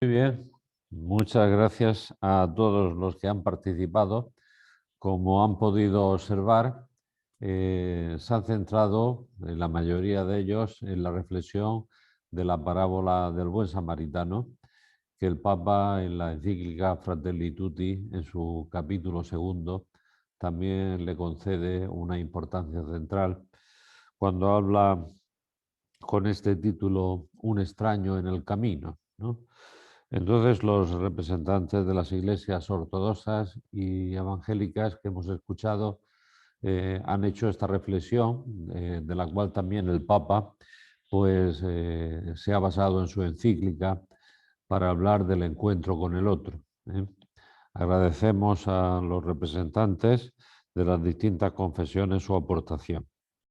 Muy bien, muchas gracias a todos los que han participado. Como han podido observar, se han centrado, la mayoría de ellos, en la reflexión de la parábola del buen samaritano, que el Papa en la encíclica Fratelli Tutti, en su capítulo 2, también le concede una importancia central cuando habla con este título Un extraño en el camino, ¿no? Entonces, los representantes de las iglesias ortodoxas y evangélicas que hemos escuchado han hecho esta reflexión, de la cual también el Papa pues, se ha basado en su encíclica para hablar del encuentro con el otro. Agradecemos a los representantes de las distintas confesiones su aportación.